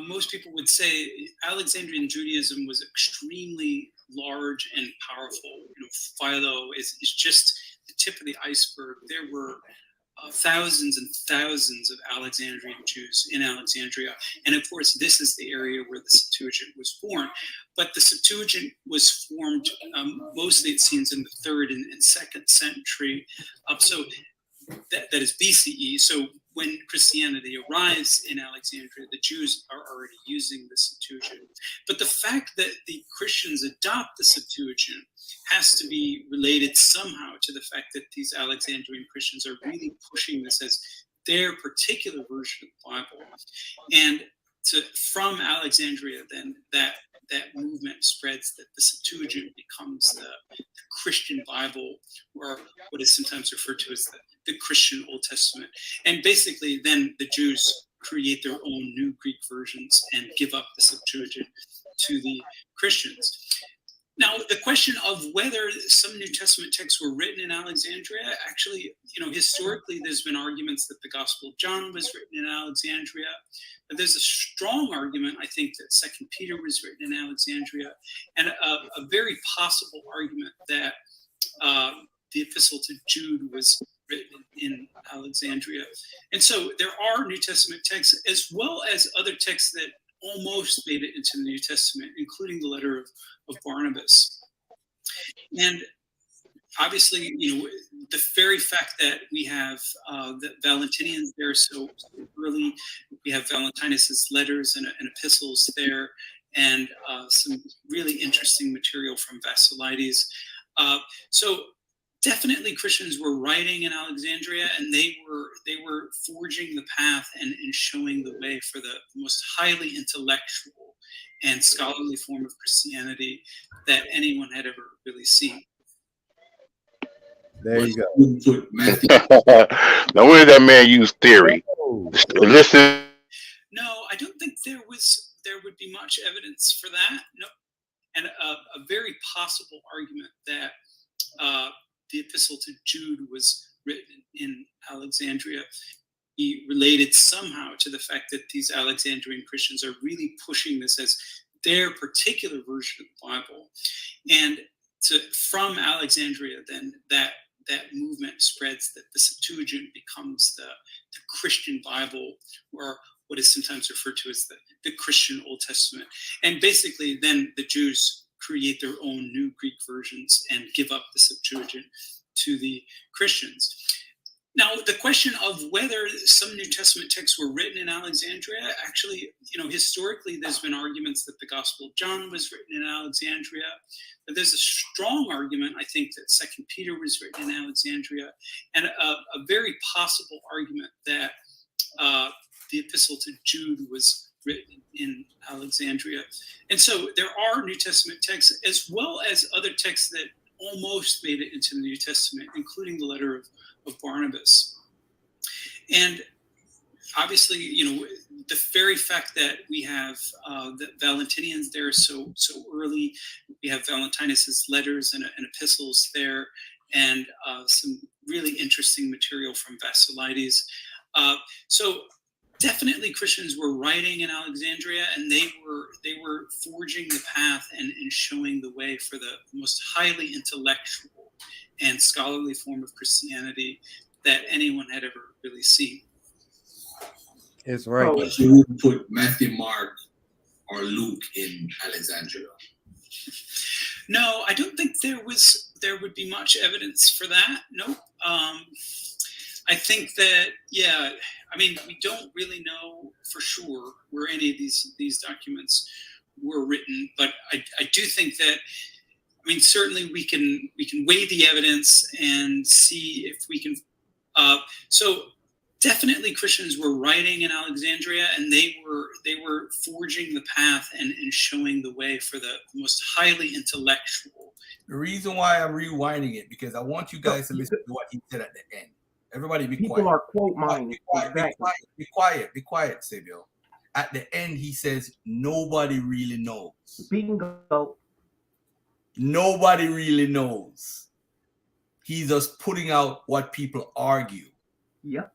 most people would say, Alexandrian Judaism was extremely large and powerful. Philo is just the tip of the iceberg. There were thousands and thousands of Alexandrian Jews in Alexandria. And of course, this is the area where the Septuagint was born. But the Septuagint was formed mostly, it seems, in the 3rd and 2nd century. So that is BCE. So when Christianity arrives in Alexandria, the Jews are already using the Septuagint. But the fact that the Christians adopt the Septuagint has to be related somehow to the fact that these Alexandrian Christians are really pushing this as their particular version of the Bible. And from Alexandria, then that movement spreads, that the Septuagint becomes the Christian Bible, or what is sometimes referred to as the Christian Old Testament. And basically then the Jews create their own new Greek versions and give up the Septuagint to the Christians. Now, the question of whether some New Testament texts were written in Alexandria, actually, historically, there's been arguments that the Gospel of John was written in Alexandria. But there's a strong argument, I think, that 2 Peter was written in Alexandria, and a very possible argument that the Epistle to Jude was written in Alexandria. And so there are New Testament texts, as well as other texts that almost made it into the New Testament, including the letter of Barnabas. And obviously, the very fact that we have the Valentinians there so early, we have Valentinus's letters and epistles there, and some really interesting material from Basilides. So definitely Christians were writing in Alexandria, and they were forging the path and showing the way for the most highly intellectual and scholarly form of Christianity that anyone had ever really seen. There you go. No wonder that man used theory. Listen. No, I don't think there would be much evidence for that. No, and a very possible argument that the Epistle to Jude was written in Alexandria. He related somehow to the fact that these Alexandrian Christians are really pushing this as their particular version of the Bible. And from Alexandria, then that movement spreads, that the Septuagint becomes the Christian Bible, or what is sometimes referred to as the Christian Old Testament. And basically then the Jews create their own new Greek versions and give up the Septuagint to the Christians. Now, the question of whether some New Testament texts were written in Alexandria, actually, historically, there's been arguments that the Gospel of John was written in Alexandria. But there's a strong argument, I think, that Second Peter was written in Alexandria, and a very possible argument that the Epistle to Jude was written in Alexandria. And so there are New Testament texts, as well as other texts that almost made it into the New Testament, including the letter of Barnabas. And obviously, the very fact that we have the Valentinians there so early, we have Valentinus's letters and epistles there, and some really interesting material from Basilides. So definitely Christians were writing in Alexandria, and they were forging the path and showing the way for the most highly intellectual and scholarly form of Christianity that anyone had ever really seen. It's right. But you wouldn't put Matthew, Mark, or Luke in Alexandria. No, I don't think there would be much evidence for that. Nope. I think that, we don't really know for sure where any of these documents were written, but I do think that, certainly we can weigh the evidence and see if we can. So definitely Christians were writing in Alexandria, and they were forging the path and showing the way for the most highly intellectual. The reason why I'm rewinding it, because I want you guys to listen to what he said at the end. Everybody be People quiet. are quote mining. Exactly. Be quiet, Sabio. At the end, he says, nobody really knows. Bingo. Nobody really knows. He's just putting out what people argue. Yep.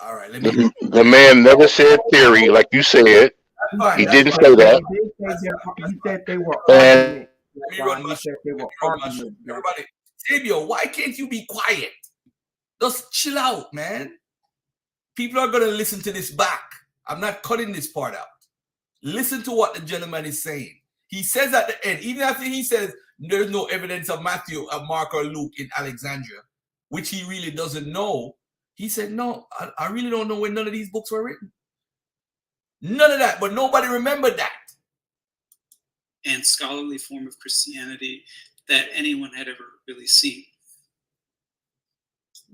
All right, let me. The man never said theory, like you said. He didn't say that. He said they were And arguments. Everybody, Sabio, why can't you be quiet? Just chill out, man. People are going to listen to this back. I'm not cutting this part out. Listen to what the gentleman is saying. He says at the end, even after he says there's no evidence of Matthew, of Mark, or Luke in Alexandria, which he really doesn't know, he said, no, I really don't know when none of these books were written. None of that, but nobody remembered that. And scholarly form of Christianity that anyone had ever really seen.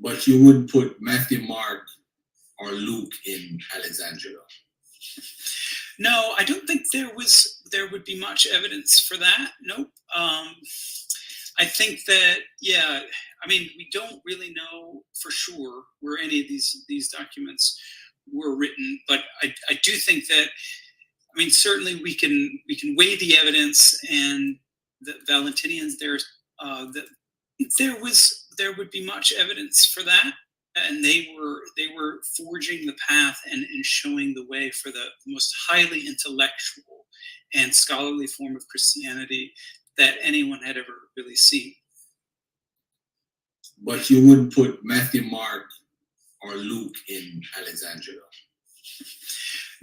But you wouldn't put Matthew, Mark, or Luke in Alexandria. No, I don't think there would be much evidence for that. Nope. I think that, we don't really know for sure where any of these documents were written, but I do think that, certainly we can weigh the evidence, and the Valentinians there, there would be much evidence for that, and they were forging the path and showing the way for the most highly intellectual and scholarly form of Christianity that anyone had ever really seen. But you wouldn't put Matthew, Mark, or Luke in Alexandria.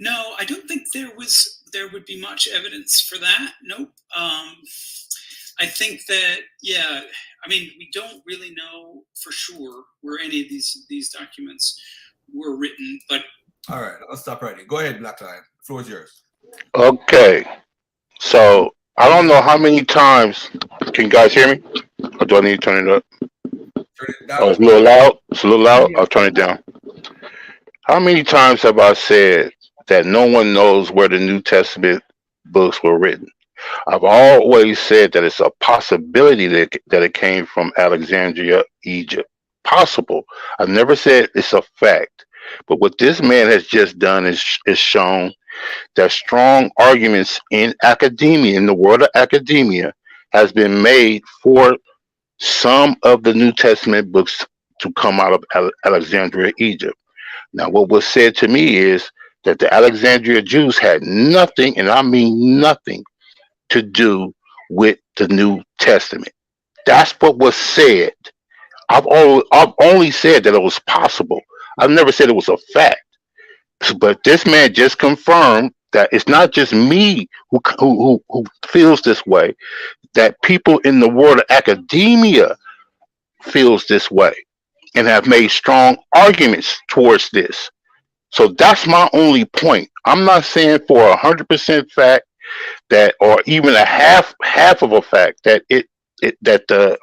No, I don't think there would be much evidence for that. Nope. I think that, we don't really know for sure where any of these documents were written, but. All right, I'll stop right here. Go ahead, Black Lion. The floor is yours. okay, so I don't know how many times. Can you guys hear me? Or do I need to turn it up? Turn it down. Oh, it's a little loud. It's a little loud. I'll turn it down. How many times have I said that no one knows where the New Testament books were written? I've always said that it's a possibility that it came from Alexandria, Egypt. Possible. I've never said it's a fact. But what this man has just done is shown that strong arguments in academia, in the world of academia, has been made for some of the New Testament books to come out of Alexandria, Egypt. Now, what was said to me is that the Alexandria Jews had nothing, and I mean nothing, to do with the New Testament. That's what was said. I've only said that it was possible. I've never said it was a fact. But this man just confirmed that it's not just me who feels this way, that people in the world of academia feels this way. and have made strong arguments towards this. So that's my only point. I'm not saying for 100% fact that, or even a half of a fact that that the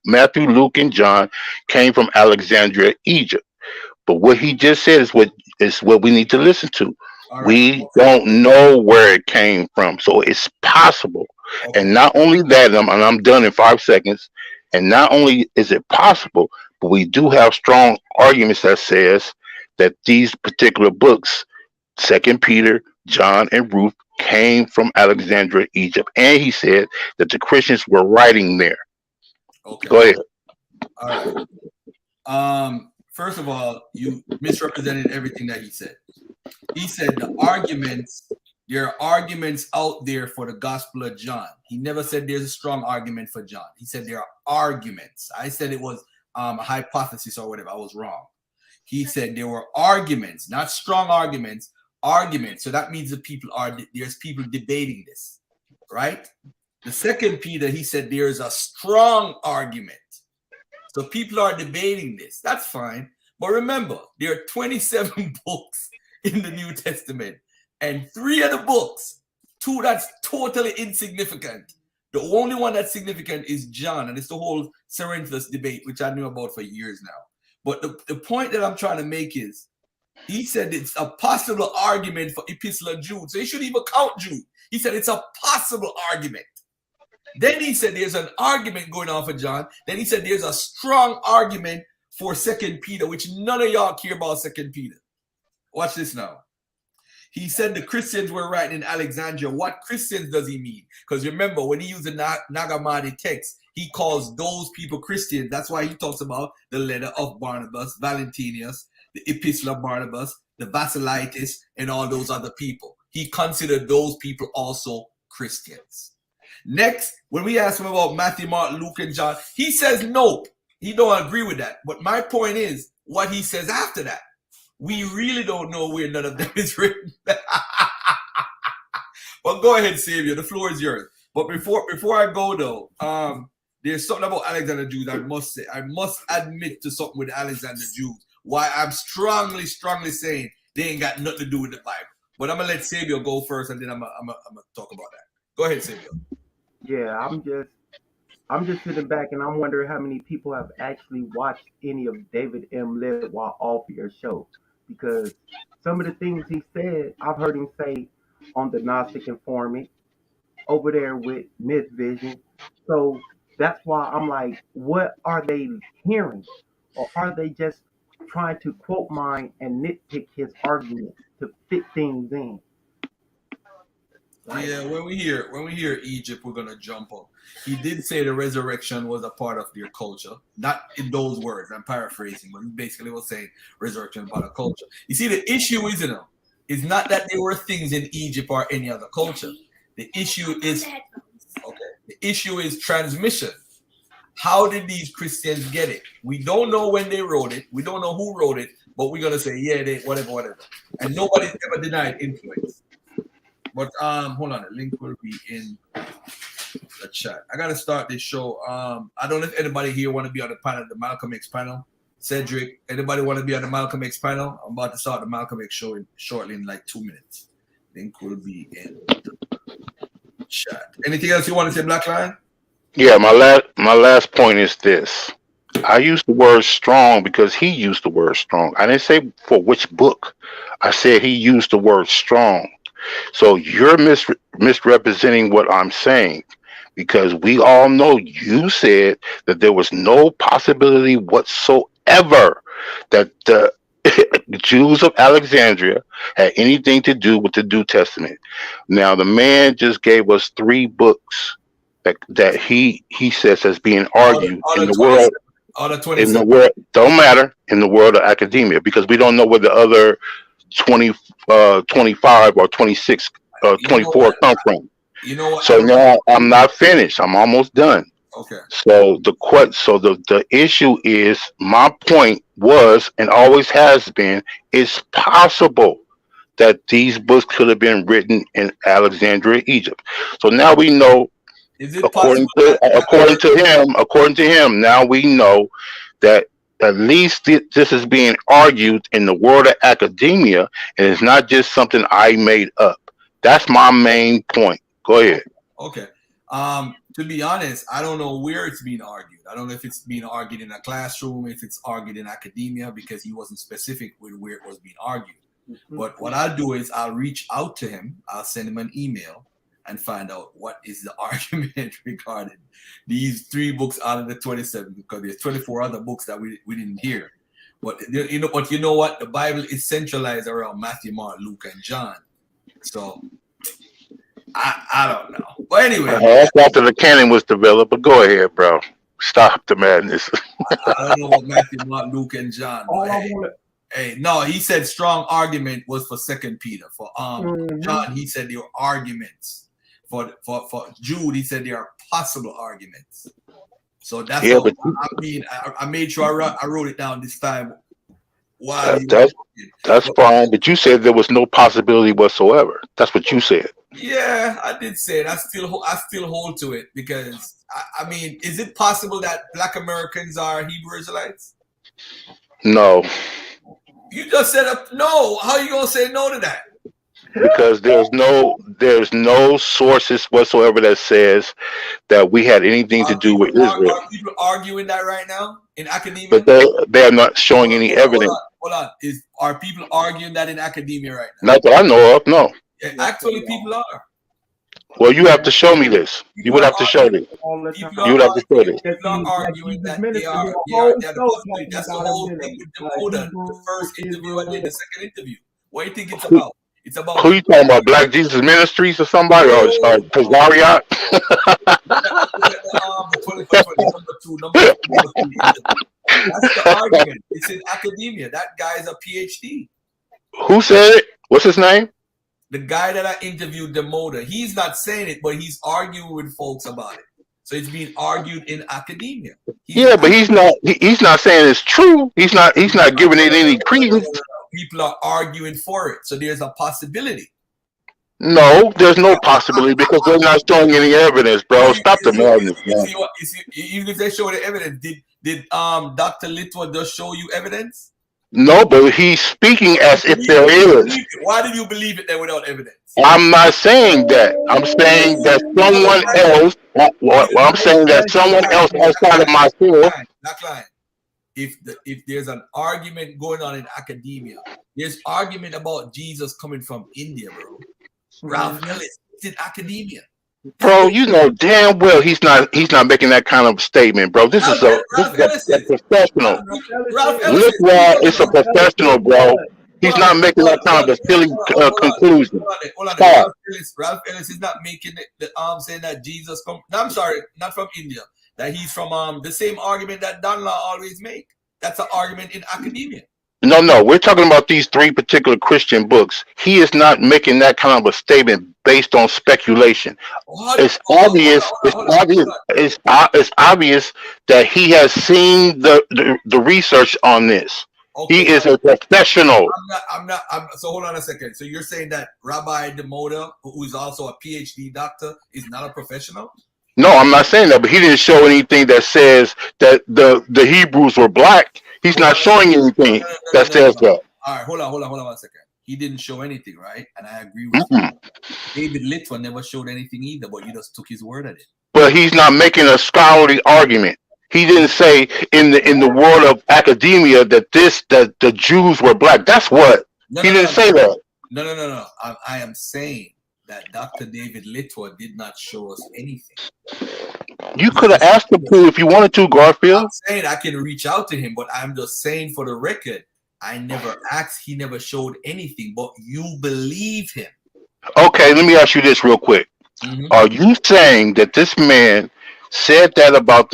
Matthew, Luke, and John came from Alexandria, Egypt. But what he just said is what we need to listen to. All right. We don't know where it came from, so it's possible. Okay. And not only that, and I'm done in 5 seconds. And not only is it possible, but we do have strong arguments that says that these particular books, Second Peter, John, and Ruth, came from Alexandria, Egypt. And he said that the Christians were writing there. Okay. Go ahead. All right. First of all, you misrepresented everything that he said. He said there are arguments out there for the Gospel of John. He never said there's a strong argument for John. He said there are arguments. I said it was a hypothesis or whatever. I was wrong. He said there were arguments, not strong arguments, arguments. So that means there's people debating this, right? The second Peter, he said there's a strong argument. So people are debating this. That's fine. But remember, there are 27 books in the New Testament. And 3 of the books, 2 that's totally insignificant. The only one that's significant is John. And it's the whole Cerinthus debate, which I knew about for years now. But the point that I'm trying to make is, he said it's a possible argument for Epistle of Jude. So he shouldn't even count Jude. He said it's a possible argument. Then he said there's an argument going on for John. Then he said there's a strong argument for Second Peter, which none of y'all care about Second Peter. Watch this now. He said the Christians were writing in Alexandria. What Christians does he mean? Because remember, when he used the Nag Hammadi text, he calls those people Christians. That's why he talks about the letter of Barnabas, Valentinus, the epistle of Barnabas, the Basilitis, and all those other people. He considered those people also Christians. Next, when we ask him about Matthew, Mark, Luke, and John, he says nope. He don't agree with that. But my point is what he says after that. We really don't know where none of them is written. Well, go ahead, Savior. The floor is yours. But before I go though, there's something about Alexander Jews I must say. I must admit to something with Alexander Jews. Why I'm strongly saying they ain't got nothing to do with the Bible. But I'm gonna let Savior go first, and then I'm gonna talk about that. Go ahead, Savior. Yeah, I'm just sitting back and I'm wondering how many people have actually watched any of David M. Litwa off your show, because some of the things he said, I've heard him say on the Gnostic Informant, over there with Myth Vision. So that's why I'm like, what are they hearing? Or are they just trying to quote mine and nitpick his argument to fit things in? Yeah, when we hear Egypt, we're gonna jump up. He did say the resurrection was a part of their culture, not in those words. I'm paraphrasing, but he basically was saying resurrection was part of culture. You see, the issue is not that there were things in Egypt or any other culture. The issue is The issue is transmission. How did these Christians get it? We don't know when they wrote it. We don't know who wrote it, but we're gonna say, yeah, they whatever. And nobody's ever denied influence. But hold on, the link will be in the chat. I gotta start this show. I don't know if anybody here want to be on the panel, the Malcolm X panel. Cedric, anybody want to be on the Malcolm X panel? I'm about to start the Malcolm X show shortly in like 2 minutes. Link will be in the chat. Anything else you want to say, Black Lion? Yeah, my last point is this. I used the word strong because he used the word strong. I didn't say for which book. I said he used the word strong. So you're misrepresenting what I'm saying, because we all know you said that there was no possibility whatsoever that the Jews of Alexandria had anything to do with the New Testament. Now, the man just gave us 3 books that he says as being argued in the world. In the world, don't matter, in the world of academia, because we don't know where the other 25 or 26 or 24 come from. You know what? So now I'm not finished. I'm almost done. Okay. So the issue is, my point was and always has been, it's possible that these books could have been written in Alexandria, Egypt. So now we know, is it according to him, now we know that at least this is being argued in the world of academia, and it's not just something I made up. That's my main point. Go ahead. Okay. To be honest, I don't know where it's being argued. I don't know if it's being argued in a classroom, if it's argued in academia, because he wasn't specific with where it was being argued. But what I'll do is I'll reach out to him. I'll send him an email and find out what is the argument regarding these 3 books out of the 27, because there's 24 other books that we didn't hear. But you know what? The Bible is centralized around Matthew, Mark, Luke, and John. So I don't know. But anyway, That's after the canon was developed. But go ahead, bro. Stop the madness. I don't know what Matthew, Mark, Luke, and John. All But I want hey, no, he said strong argument was for 2 Peter. For John, he said there were arguments. For Jude, he said there are possible arguments. So that's Yeah, all, but I made sure I wrote it down this time. While that's fine. But you said there was no possibility whatsoever. That's what you said. Yeah, I did say it. I still hold to it, because I mean, is it possible that Black Americans are Hebrew Israelites? No, You just said no. How are you gonna say no to that? because there's no sources whatsoever that says that we had anything to do with Israel. Are people arguing that right now in academia? But they are not showing any evidence. Hold on. Are people arguing that in academia right now? Not that I know of. No. Yeah, actually, people are. Well, you have to show me this. You would have to show this. all the time. You would have to show this. People are arguing that they are the possibility. That's the whole thing with Demoda, the first interview and then the second interview. What do you think it's about? It's about Who you talking about? Black Jesus Ministries or somebody, or Tazariot? Number 2. That's the argument. It's in academia. That guy's a PhD. Who said it? What's his name? The guy that I interviewed, Demoda, he's not saying it, but he's arguing with folks about it. So it's being argued in academia. But he's not saying it's true. He's not giving it any credence. People are arguing for it, so there's a possibility. No, there's no possibility, because they're not showing any evidence, bro. Stop the madness, man. Even if they show the evidence, did Dr. Litwa just show you evidence? No, but he's speaking as if there is. Why did you believe it then without evidence? I'm not saying that. I'm saying that someone else. Well, I'm saying that someone else outside of myself. Not lying. If there's an argument going on in academia, there's argument about Jesus coming from India, bro. Ralph Ellis, it's in academia. Bro, you know damn well he's not making that kind of statement, bro. This is a professional. Litwa is a professional, bro. He's not making that kind of a silly conclusion. Ralph Ellis is not making it saying that Jesus come. No, I'm sorry, not from India. That he's from the same argument that Don Law always make. That's an argument in academia. No, we're talking about these 3 particular Christian books. He is not making that kind of a statement based on speculation. It's obvious that he has seen the research on this. Okay. He is a professional. So hold on a second. So you're saying that Rabbi Demoda, who is also a PhD doctor, is not a professional? No, I'm not saying that, but he didn't show anything that says that the Hebrews were black. He's not showing anything that says that. All right, hold on 1 second. He didn't show anything, right? And I agree with you. David Litwa never showed anything either, but you just took his word at it. But he's not making a scholarly argument. He didn't say in the world of academia that the Jews were black. That's what he didn't say that. No. I am saying that Dr. David Litwa did not show us anything. You could have asked him to if you wanted to, Garfield. I'm saying I can reach out to him, but I'm just saying for the record, I never asked. He never showed anything, but you believe him. Okay, let me ask you this real quick. Mm-hmm. Are you saying that this man said that about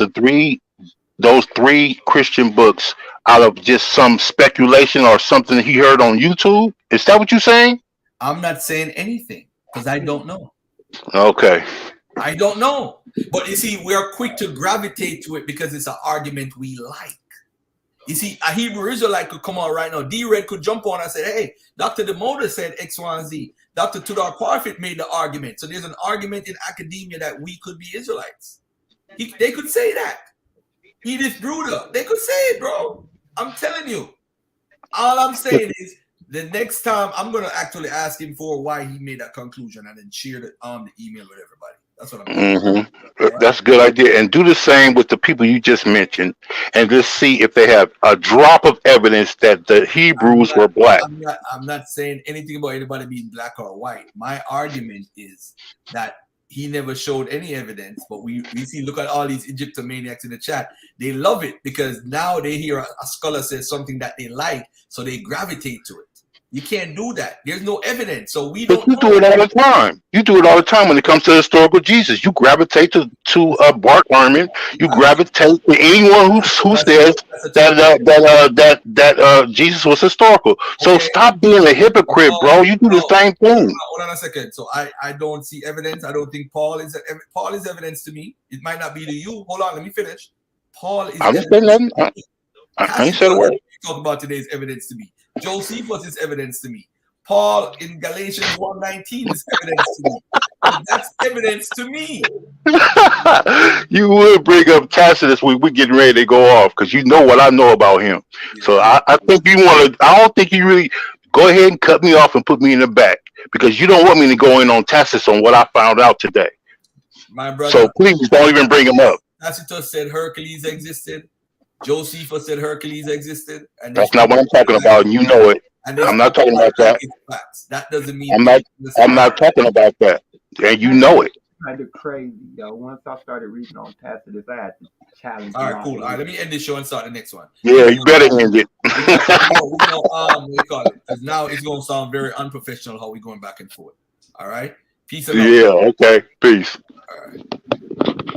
those 3 Christian books out of just some speculation or something he heard on YouTube? Is that what you're saying? I'm not saying anything because I don't know. Okay. I don't know. But you see, we are quick to gravitate to it because it's an argument we like. You see, a Hebrew Israelite could come on right now. D-Red could jump on and say, hey, Dr. Demoda said X, Y, and Z. Dr. Tudor Parfit made the argument. So there's an argument in academia that we could be Israelites. They could say that. Edith Bruder, they could say it, bro. I'm telling you. All I'm saying is the next time I'm gonna actually ask him for why he made that conclusion and then share the email with everybody. That's what I'm doing. That's a good idea. And do the same with the people you just mentioned, and just see if they have a drop of evidence that the Hebrews were black. I'm not saying anything about anybody being black or white. My argument is that he never showed any evidence, but we see, look at all these Egyptomaniacs in the chat. They love it because now they hear a scholar says something that they like, so they gravitate to it. You can't do that. There's no evidence, so we But don't you know. do it all the time. You do it all the time when it comes to historical Jesus. You gravitate to Bart Ehrman. You gravitate to anyone who says that Jesus was historical. So Okay. stop being a hypocrite, bro. You do the same thing. Hold on a second. So I don't see evidence. I don't think Paul is evidence to me. It might not be to you. Hold on, let me finish. Paul is I didn't say nothing. I ain't said a word. Talk about today's evidence to me. Josephus is evidence to me. Paul in Galatians 1:19 is evidence to me. That's evidence to me. You would bring up Tacitus when we're getting ready to go off because you know what I know about him. Yeah. So I think you want to. I don't think you really go ahead and cut me off and put me in the back because you don't want me to go in on Tacitus on what I found out today. My brother. So please don't even bring him up. Tacitus said Hercules existed. Josephus said Hercules existed. And That's not what I'm talking about, and you know it. I'm not talking about that. That doesn't mean I'm not talking about that, and you know it. Kind of crazy, yo. Once I started reading on Tacitus, I had to challenge. All right, cool. All right, let me end this show and start the next one. Yeah, you better end it. What do you call it? Because now it's going to sound very unprofessional how we're going back and forth. All right, peace and love. Yeah. Okay. Peace. All right.